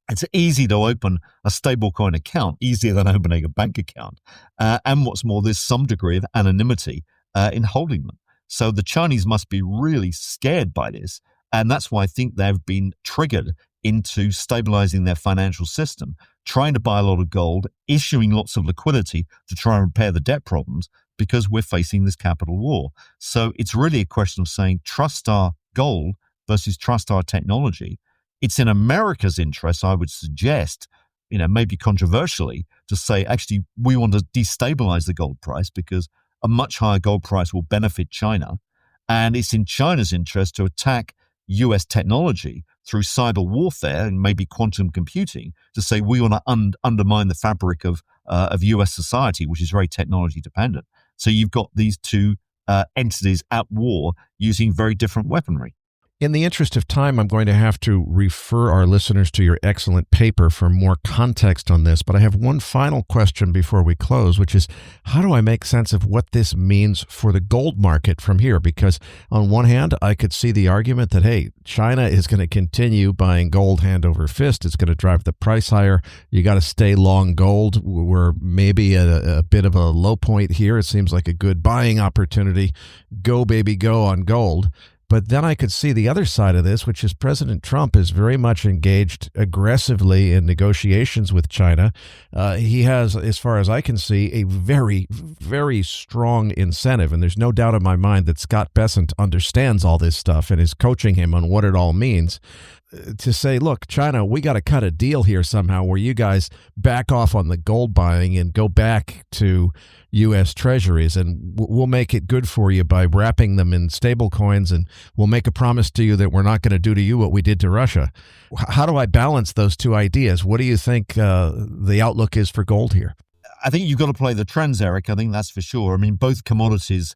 It's easy to open a stablecoin account, easier than opening a bank account. And what's more, there's some degree of anonymity in holding them. So the Chinese must be really scared by this. And that's why I think they've been triggered into stabilizing their financial system, trying to buy a lot of gold, issuing lots of liquidity to try and repair the debt problems, because we're facing this capital war. So it's really a question of saying, trust our gold versus trust our technology. It's in America's interest, I would suggest, maybe controversially, to say, actually, we want to destabilize the gold price because a much higher gold price will benefit China. And it's in China's interest to attack US technology through cyber warfare and maybe quantum computing, to say we want to undermine the fabric of US society, which is very technology dependent. So you've got these two entities at war using very different weaponry. In the interest of time, I'm going to have to refer our listeners to your excellent paper for more context on this. But I have one final question before we close, which is how do I make sense of what this means for the gold market from here? Because on one hand, I could see the argument that, hey, China is going to continue buying gold hand over fist. It's going to drive the price higher. You got to stay long gold. We're maybe at a bit of a low point here. It seems like a good buying opportunity. Go, baby, go on gold. But then I could see the other side of this, which is President Trump is very much engaged aggressively in negotiations with China. He has, as far as I can see, a very, very strong incentive. And there's no doubt in my mind that Scott Bessent understands all this stuff and is coaching him on what it all means. To say, look, China, we got to cut a deal here somehow where you guys back off on the gold buying and go back to U.S. treasuries, and we'll make it good for you by wrapping them in stable coins, and we'll make a promise to you that we're not going to do to you what we did to Russia. How do I balance those two ideas? What do you think the outlook is for gold here? I think you've got to play the trends, Eric. I think that's for sure. I mean, both commodities,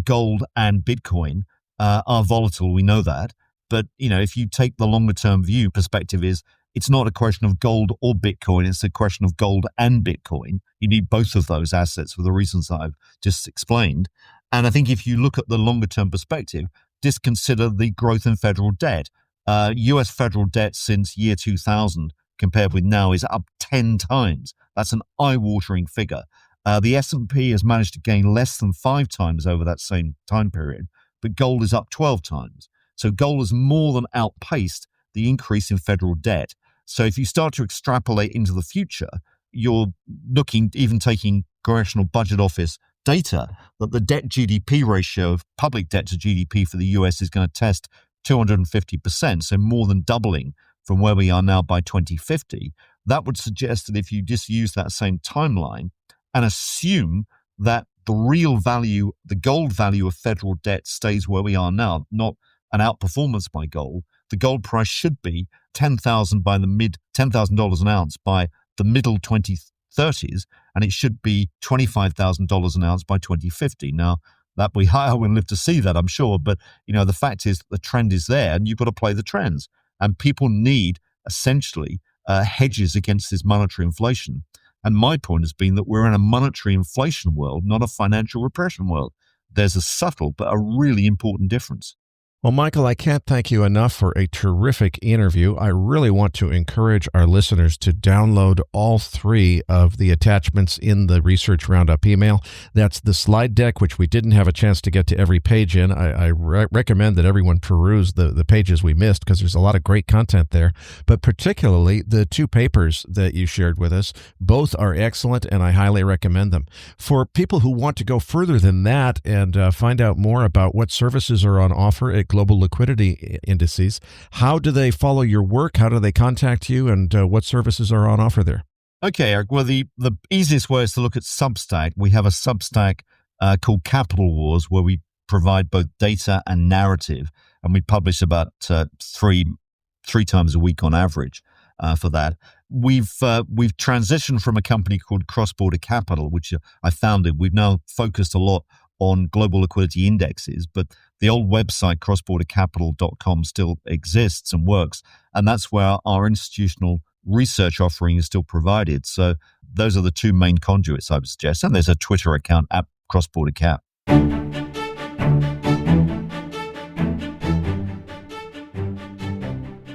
gold and Bitcoin, are volatile. We know that. But, if you take the longer term view, perspective is it's not a question of gold or Bitcoin. It's a question of gold and Bitcoin. You need both of those assets for the reasons I've just explained. And I think if you look at the longer term perspective, just consider the growth in federal debt. US federal debt since year 2000 compared with now is up 10 times. That's an eye-watering figure. The S&P has managed to gain less than 5 times over that same time period, but gold is up 12 times. So gold has more than outpaced the increase in federal debt. So if you start to extrapolate into the future, you're looking, even taking Congressional Budget Office data, that the debt GDP ratio of public debt to GDP for the US is going to test 250%, so more than doubling from where we are now by 2050. That would suggest that if you just use that same timeline and assume that the real value, the gold value of federal debt stays where we are now, not an outperformance by gold, the gold price should be $10,000 an ounce by the middle 2030s, and it should be $25,000 an ounce by 2050. Now, that we higher, we'll live to see that, I'm sure, but the fact is the trend is there, and you've got to play the trends. And people need essentially hedges against this monetary inflation. And my point has been that we're in a monetary inflation world, not a financial repression world. There's a subtle but a really important difference. Well, Michael, I can't thank you enough for a terrific interview. I really want to encourage our listeners to download all 3 of the attachments in the Research Roundup email. That's the slide deck, which we didn't have a chance to get to every page in. I recommend that everyone peruse the pages we missed because there's a lot of great content there. But particularly the 2 papers that you shared with us, both are excellent, and I highly recommend them. For people who want to go further than that and find out more about what services are on offer at Global Liquidity Indices, how do they follow your work? How do they contact you? And what services are on offer there? Okay, Eric. Well, the easiest way is to look at Substack. We have a Substack called Capital Wars, where we provide both data and narrative, and we publish about three times a week on average for that. We've transitioned from a company called Cross Border Capital, which I founded. We've now focused a lot on global liquidity indexes, but the old website, crossbordercapital.com, still exists and works. And that's where our institutional research offering is still provided. So those are the 2 main conduits I would suggest. And there's a Twitter account at crossbordercap.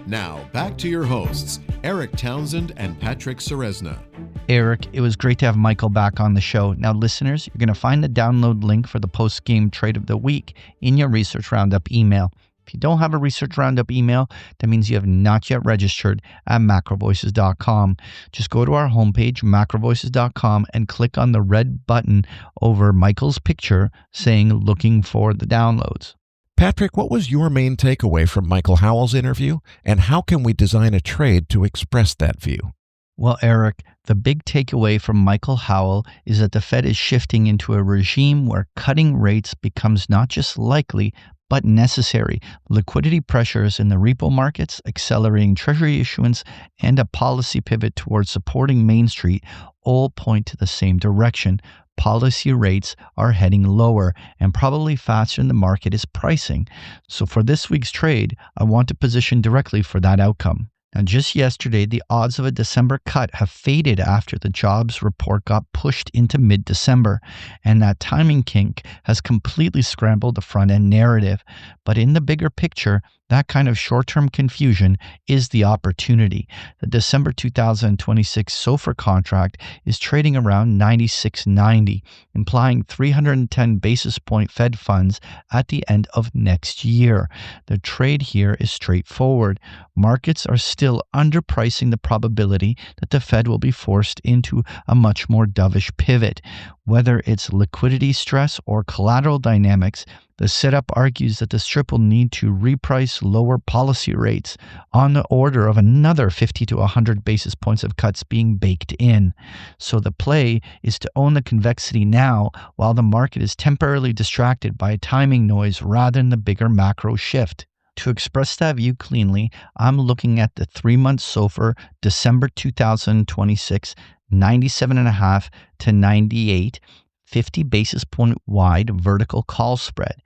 Now, back to your hosts, Eric Townsend and Patrick Ceresna. Eric, it was great to have Michael back on the show. Now, listeners, you're going to find the download link for the post-game trade of the week in your Research Roundup email. If you don't have a Research Roundup email, that means you have not yet registered at MacroVoices.com. Just go to our homepage, MacroVoices.com, and click on the red button over Michael's picture saying looking for the downloads. Patrick, what was your main takeaway from Michael Howell's interview, and how can we design a trade to express that view? Well, Eric, the big takeaway from Michael Howell is that the Fed is shifting into a regime where cutting rates becomes not just likely, but necessary. Liquidity pressures in the repo markets, accelerating Treasury issuance, and a policy pivot towards supporting Main Street all point to the same direction. policy rates are heading lower and probably faster than the market is pricing. So for this week's trade, I want to position directly for that outcome. Now, just yesterday, the odds of a December cut have faded after the jobs report got pushed into mid-December, and that timing kink has completely scrambled the front-end narrative. But in the bigger picture, that kind of short-term confusion is the opportunity. The December 2026 SOFR contract is trading around 96.90, implying 310 basis point Fed funds at the end of next year. The trade here is straightforward. Markets are still underpricing the probability that the Fed will be forced into a much more dovish pivot. Whether it's liquidity stress or collateral dynamics, the setup argues that the strip will need to reprice lower policy rates on the order of another 50 to 100 basis points of cuts being baked in. So the play is to own the convexity now while the market is temporarily distracted by a timing noise rather than the bigger macro shift. To express that view cleanly, I'm looking at the 3-month SOFR December 2026 97.5 to 98, 50 basis point wide vertical call spread.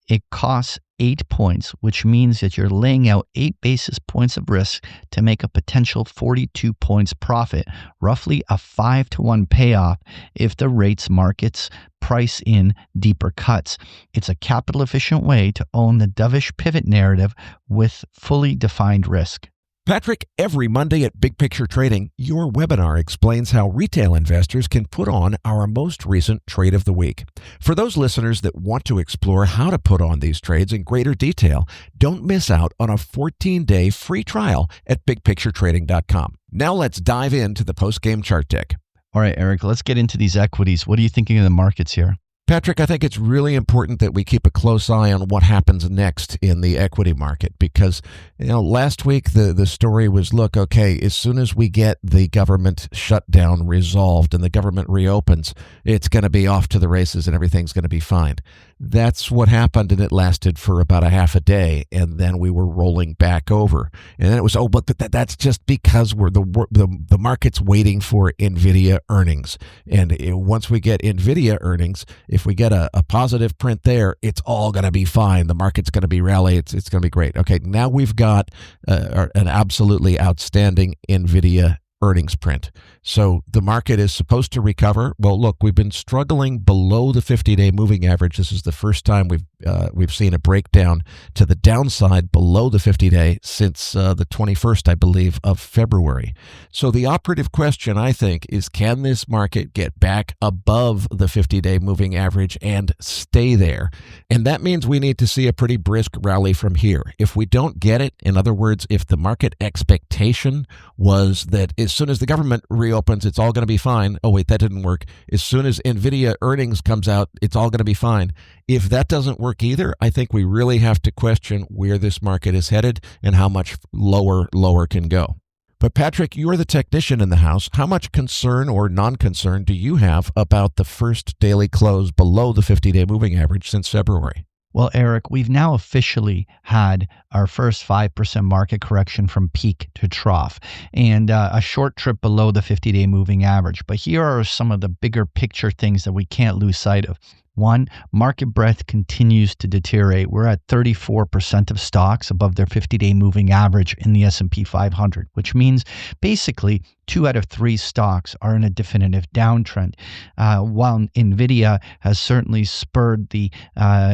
It costs 8 points, which means that you're laying out 8 basis points of risk to make a potential 42 points profit, roughly a 5-to-1 payoff if the rates markets price in deeper cuts. It's a capital efficient way to own the dovish pivot narrative with fully defined risk. Patrick, every Monday at Big Picture Trading, your webinar explains how retail investors can put on our most recent trade of the week. For those listeners that want to explore how to put on these trades in greater detail, don't miss out on a 14-day free trial at bigpicturetrading.com. Now let's dive into the post-game chart deck. All right, Eric, let's get into these equities. What are you thinking of the markets here? Patrick, I think it's really important that we keep a close eye on what happens next in the equity market because, last week the story was, look, okay, as soon as we get the government shutdown resolved and the government reopens, it's going to be off to the races and everything's going to be fine. That's what happened, and it lasted for about a half a day, and then we were rolling back over. And then it was, but that's just because the market's waiting for NVIDIA earnings. And once we get NVIDIA earnings, if we get a positive print there, it's all going to be fine. The market's going to be rally. It's going to be great. Okay, now we've got an absolutely outstanding NVIDIA earnings print. So the market is supposed to recover. Well, look, we've been struggling below the 50-day moving average. This is the first time we've seen a breakdown to the downside below the 50-day since the 21st, I believe, of February. So the operative question, I think, is can this market get back above the 50-day moving average and stay there? And that means we need to see a pretty brisk rally from here. If we don't get it, in other words, if the market expectation was that as soon as the government reopens, it's all going to be fine. Oh, wait, that didn't work. As soon as NVIDIA earnings comes out, it's all going to be fine. If that doesn't work either, I think we really have to question where this market is headed and how much lower can go. But Patrick, you're the technician in the house. How much concern or non-concern do you have about the first daily close below the 50-day moving average since February? Well, Eric, we've now officially had our first 5% market correction from peak to trough and a short trip below the 50-day moving average. But here are some of the bigger picture things that we can't lose sight of. One, market breadth continues to deteriorate. We're at 34% of stocks above their 50-day moving average in the S&P 500, which means basically 2 out of 3 stocks are in a definitive downtrend. While NVIDIA has certainly spurred the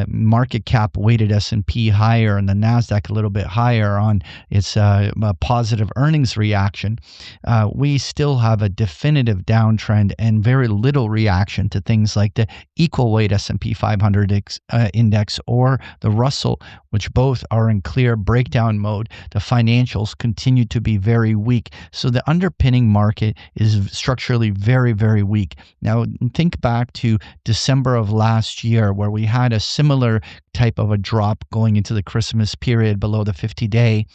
market cap weighted S&P higher and the NASDAQ a little bit higher on its positive earnings reaction, we still have a definitive downtrend and very little reaction to things like the equal weight S&P 500 index or the Russell, which both are in clear breakdown mode. The financials continue to be very weak. So the underpinning market is structurally very, very weak. Now, think back to December of last year where we had a similar type of a drop going into the Christmas period below the 50-day.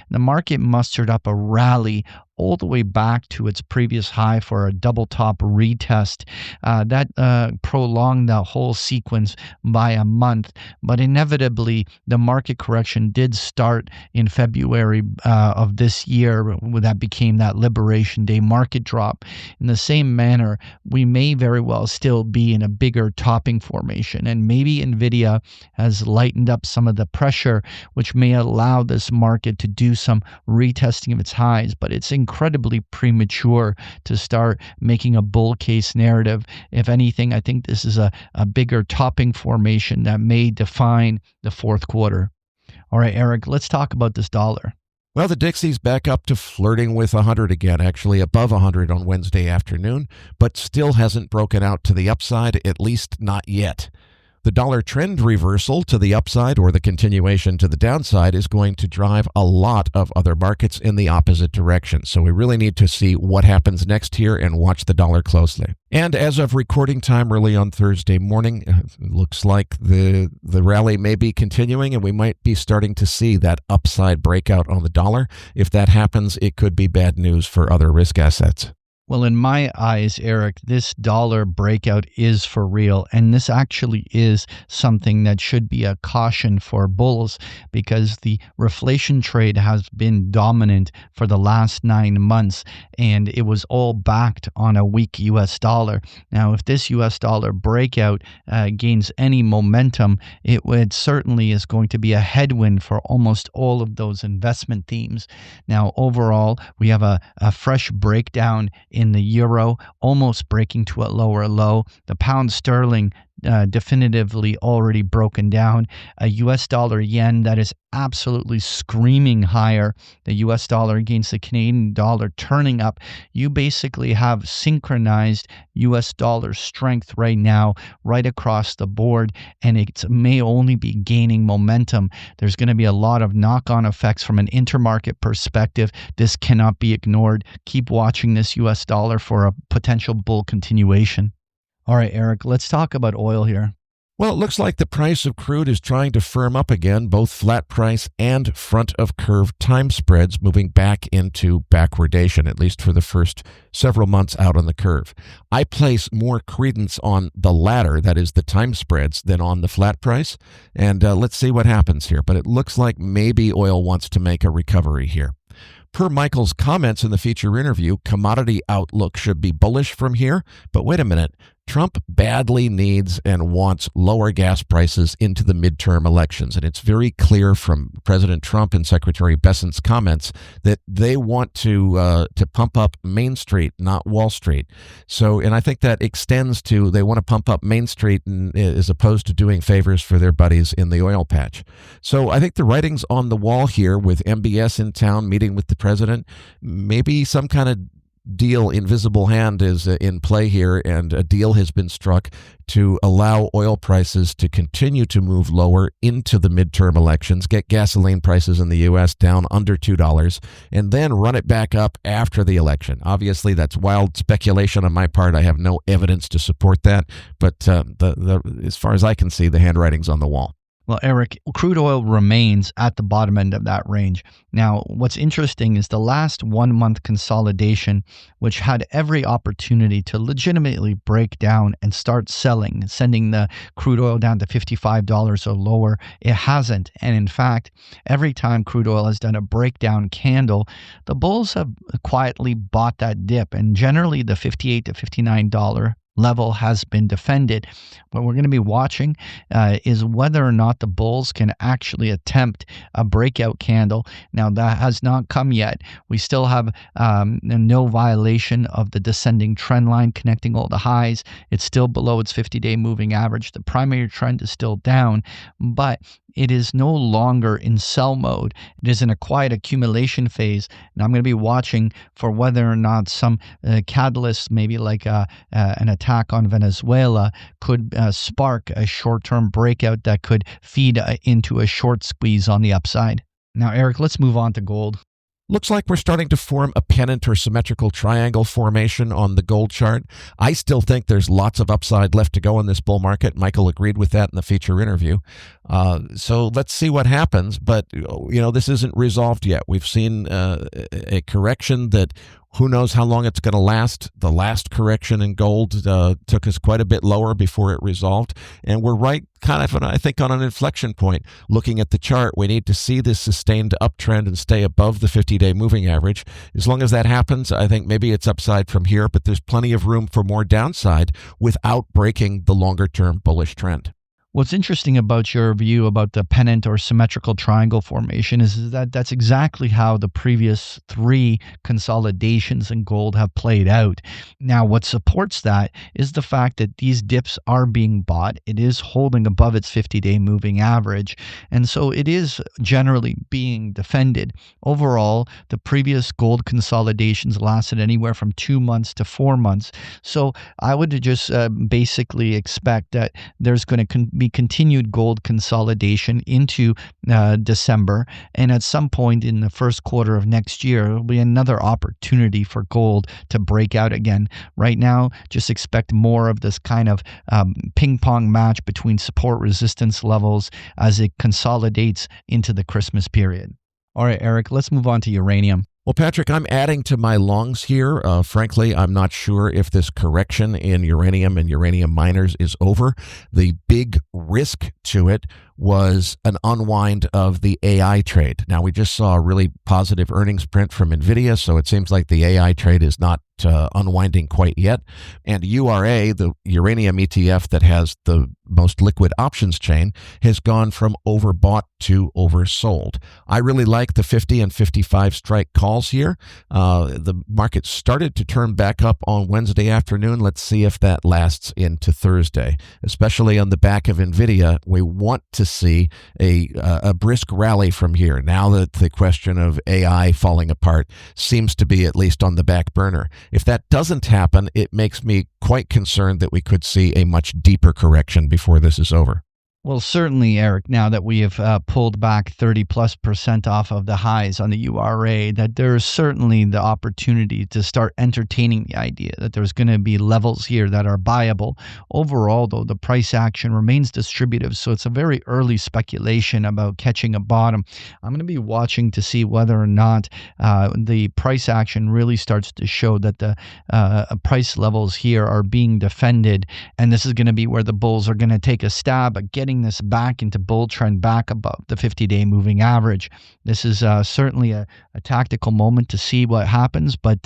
The market mustered up a rally all the way back to its previous high for a double top retest. That prolonged the whole sequence by a month, but inevitably the market correction did start in February of this year. That became that Liberation Day market drop. In the same manner, we may very well still be in a bigger topping formation, and maybe NVIDIA has lightened up some of the pressure, which may allow this market to do some retesting of its highs, but it's incredibly premature to start making a bull case narrative. If anything, I think this is a bigger topping formation that may define the fourth quarter. All right, Eric, let's talk about this dollar. Well, the Dixie's back up to flirting with 100 again, actually above 100 on Wednesday afternoon, but still hasn't broken out to the upside, at least not yet. The dollar trend reversal to the upside or the continuation to the downside is going to drive a lot of other markets in the opposite direction. So we really need to see what happens next here and watch the dollar closely. And as of recording time early on Thursday morning, it looks like the rally may be continuing and we might be starting to see that upside breakout on the dollar. If that happens, it could be bad news for other risk assets. Well, in my eyes, Eric, this dollar breakout is for real. And this actually is something that should be a caution for bulls, because the reflation trade has been dominant for the last 9 months, and it was all backed on a weak U.S. dollar. Now, if this U.S. dollar breakout gains any momentum, it certainly is going to be a headwind for almost all of those investment themes. Now, overall, we have a fresh breakdown in the euro, almost breaking to a lower low. The pound sterling definitively already broken down. A U.S. dollar yen that is absolutely screaming higher. The U.S. dollar against the Canadian dollar turning up. You basically have synchronized U.S. dollar strength right now, right across the board, and it may only be gaining momentum. There's going to be a lot of knock-on effects from an intermarket perspective. This cannot be ignored. Keep watching this U.S. dollar for a potential bull continuation. All right, Eric, let's talk about oil here. Well, it looks like the price of crude is trying to firm up again, both flat price and front of curve time spreads moving back into backwardation, at least for the first several months out on the curve. I place more credence on the latter, that is the time spreads, than on the flat price. And let's see what happens here. But it looks like maybe oil wants to make a recovery here. Per Michael's comments in the feature interview, commodity outlook should be bullish from here. But wait a minute. Trump badly needs and wants lower gas prices into the midterm elections. And it's very clear from President Trump and Secretary Bessent's comments that they want to pump up Main Street, not Wall Street. So, and I think that extends to they want to pump up Main Street as opposed to doing favors for their buddies in the oil patch. So I think the writing's on the wall here with MBS in town meeting with the president. Maybe some kind of deal, invisible hand is in play here, and a deal has been struck to allow oil prices to continue to move lower into the midterm elections, get gasoline prices in the U.S. down under $2, and then run it back up after the election. Obviously, that's wild speculation on my part. I have no evidence to support that, but as far as I can see, the handwriting's on the wall. Well, Eric, crude oil remains at the bottom end of that range. Now, what's interesting is the last 1 month consolidation, which had every opportunity to legitimately break down and start selling, sending the crude oil down to $55 or lower. It hasn't. And in fact, every time crude oil has done a breakdown candle, the bulls have quietly bought that dip. And generally, the $58 to $59 level has been defended. What we're going to be watching is whether or not the bulls can actually attempt a breakout candle. Now, that has not come yet. We still have no violation of the descending trend line connecting all the highs. It's still below its 50-day moving average. The primary trend is still down, but it is no longer in sell mode. It is in a quiet accumulation phase. And I'm going to be watching for whether or not some catalyst, maybe like an attack on Venezuela, could spark a short-term breakout that could feed into a short squeeze on the upside. Now, Eric, let's move on to gold. Looks like we're starting to form a pennant or symmetrical triangle formation on the gold chart. I still think there's lots of upside left to go in this bull market. Michael agreed with that in the feature interview. So let's see what happens. But, this isn't resolved yet. We've seen a correction that who knows how long it's going to last. The last correction in gold took us quite a bit lower before it resolved. And we're right kind of, I think, on an inflection point. Looking at the chart, we need to see this sustained uptrend and stay above the 50-day moving average. As long as that happens, I think maybe it's upside from here, but there's plenty of room for more downside without breaking the longer-term bullish trend. What's interesting about your view about the pennant or symmetrical triangle formation is that that's exactly how the previous three consolidations in gold have played out. Now, what supports that is the fact that these dips are being bought. It is holding above its 50-day moving average, and so it is generally being defended. Overall, the previous gold consolidations lasted anywhere from 2 months to 4 months. So I would just basically expect that there's going to be continued gold consolidation into December, and at some point in the first quarter of next year, there will be another opportunity for gold to break out again. Right now, just expect more of this kind of ping-pong match between support resistance levels as it consolidates into the Christmas period. All right, Eric, let's move on to uranium. Well, Patrick, I'm adding to my longs here. Frankly, I'm not sure if this correction in uranium and uranium miners is over. The big risk to it was an unwind of the AI trade. Now, we just saw a really positive earnings print from NVIDIA, so it seems like the AI trade is not unwinding quite yet. And URA, the uranium ETF that has the most liquid options chain, has gone from overbought to oversold. I really like the 50 and 55 strike calls here. The market started to turn back up on Wednesday afternoon. Let's see if that lasts into Thursday, especially on the back of NVIDIA. We want to see a brisk rally from here now that the question of AI falling apart seems to be at least on the back burner. If that doesn't happen, it makes me quite concerned that we could see a much deeper correction before this is over. Well, certainly, Eric, now that we have pulled back 30+% off of the highs on the URA, that there's certainly the opportunity to start entertaining the idea that there's going to be levels here that are buyable. Overall, though, the price action remains distributive, so it's a very early speculation about catching a bottom. I'm going to be watching to see whether or not the price action really starts to show that the price levels here are being defended, and this is going to be where the bulls are going to take a stab at getting this back into bull trend back above the 50-day moving average. This is certainly a tactical moment to see what happens, but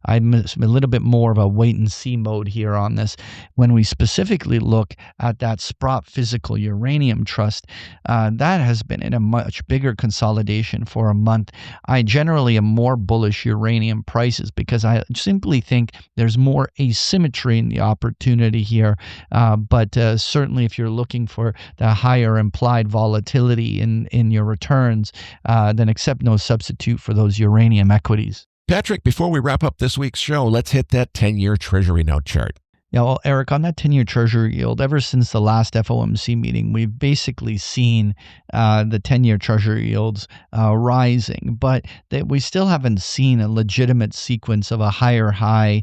I'm a little bit more of a wait-and-see mode here on this. When we specifically look at that Sprott Physical Uranium Trust, that has been in a much bigger consolidation for a month. I generally am more bullish uranium prices because I simply think there's more asymmetry in the opportunity here, but certainly if you're looking for the higher implied volatility in your returns, then accept no substitute for those uranium equities. Patrick, before we wrap up this week's show, let's hit that 10-year Treasury note chart. Yeah, well, Eric, on that 10-year Treasury yield, ever since the last FOMC meeting, we've basically seen the 10-year Treasury yields rising, but we still haven't seen a legitimate sequence of a higher high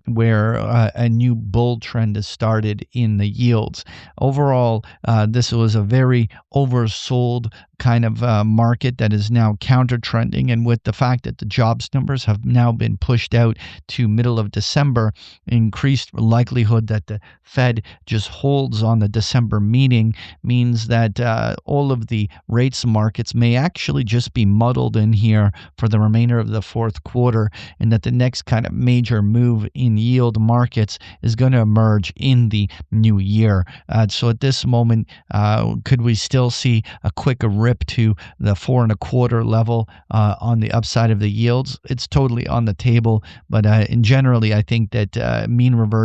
where a new bull trend has started in the yields. Overall, this was a very oversold kind of market that is now counter-trending, and with the fact that the jobs numbers have now been pushed out to middle of December, increased likelihood that the Fed just holds on the December meeting means that all of the rates markets may actually just be muddled in here for the remainder of the fourth quarter, and that the next kind of major move in yield markets is going to emerge in the new year. So at this moment, could we still see a quick rip to the 4.25 level on the upside of the yields? It's totally on the table, but in generally, I think that mean reversion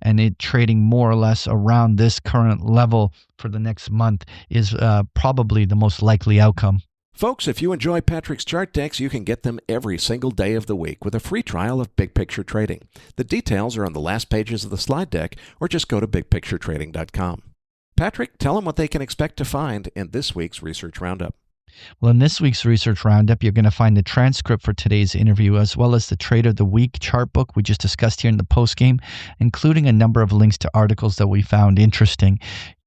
and it trading more or less around this current level for the next month is probably the most likely outcome. Folks, if you enjoy Patrick's chart decks, you can get them every single day of the week with a free trial of Big Picture Trading. The details are on the last pages of the slide deck, or just go to bigpicturetrading.com. Patrick, tell them what they can expect to find in this week's Research Roundup. Well, in this week's Research Roundup, you're going to find the transcript for today's interview, as well as the Trade of the Week chart book we just discussed here in the postgame, including a number of links to articles that we found interesting.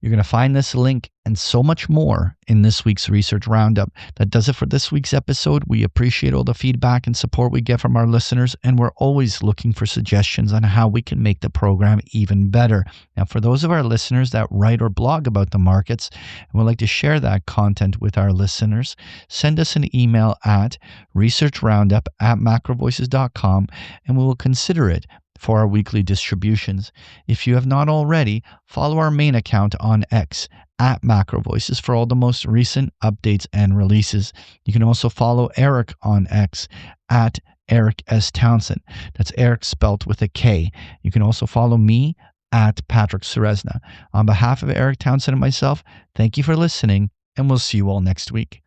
You're going to find this link and so much more in this week's Research Roundup. That does it for this week's episode. We appreciate all the feedback and support we get from our listeners, and we're always looking for suggestions on how we can make the program even better. Now, for those of our listeners that write or blog about the markets and would like to share that content with our listeners, send us an email at researchroundup@macrovoices.com, and we will consider it for our weekly distributions. If you have not already, follow our main account on X at MacroVoices for all the most recent updates and releases. You can also follow Eric on X at Eric S. Townsend. That's Eric spelt with a K. You can also follow me at Patrick Ceresna. On behalf of Eric Townsend and myself, thank you for listening, and we'll see you all next week.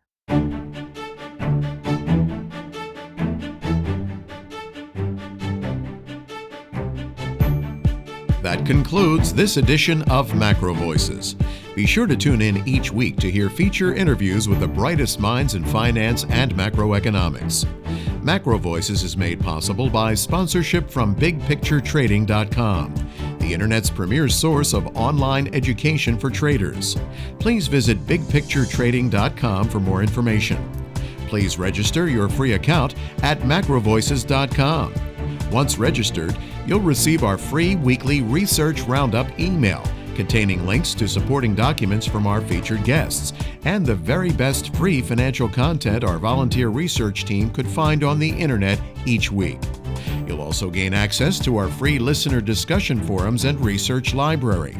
That concludes this edition of MacroVoices. Be sure to tune in each week to hear feature interviews with the brightest minds in finance and macroeconomics. MacroVoices is made possible by sponsorship from BigPictureTrading.com, the Internet's premier source of online education for traders. Please visit BigPictureTrading.com for more information. Please register your free account at MacroVoices.com. Once registered, you'll receive our free weekly Research Roundup email containing links to supporting documents from our featured guests and the very best free financial content our volunteer research team could find on the internet each week. You'll also gain access to our free listener discussion forums and research library.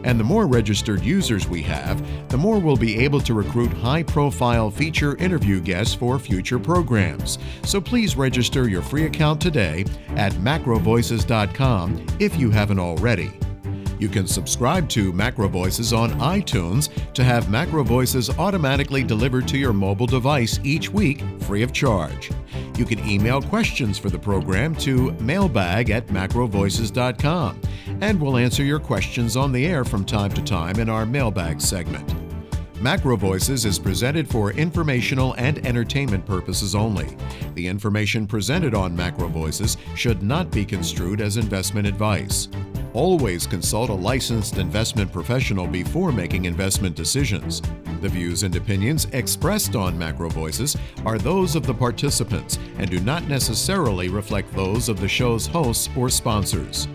And the more registered users we have, the more we'll be able to recruit high-profile feature interview guests for future programs. So please register your free account today at macrovoices.com if you haven't already. You can subscribe to MacroVoices on iTunes to have MacroVoices automatically delivered to your mobile device each week free of charge. You can email questions for the program to mailbag@macrovoices.com, and we'll answer your questions on the air from time to time in our mailbag segment. MacroVoices is presented for informational and entertainment purposes only. The information presented on MacroVoices should not be construed as investment advice. Always consult a licensed investment professional before making investment decisions. The views and opinions expressed on MacroVoices are those of the participants and do not necessarily reflect those of the show's hosts or sponsors.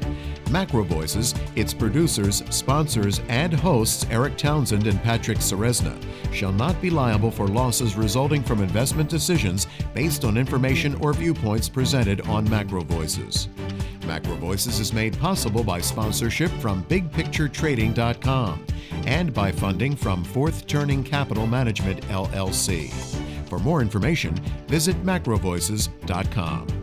MacroVoices, its producers, sponsors, and hosts Eric Townsend and Patrick Ceresna shall not be liable for losses resulting from investment decisions based on information or viewpoints presented on MacroVoices. MacroVoices is made possible by sponsorship from BigPictureTrading.com and by funding from Fourth Turning Capital Management, LLC. For more information, visit MacroVoices.com.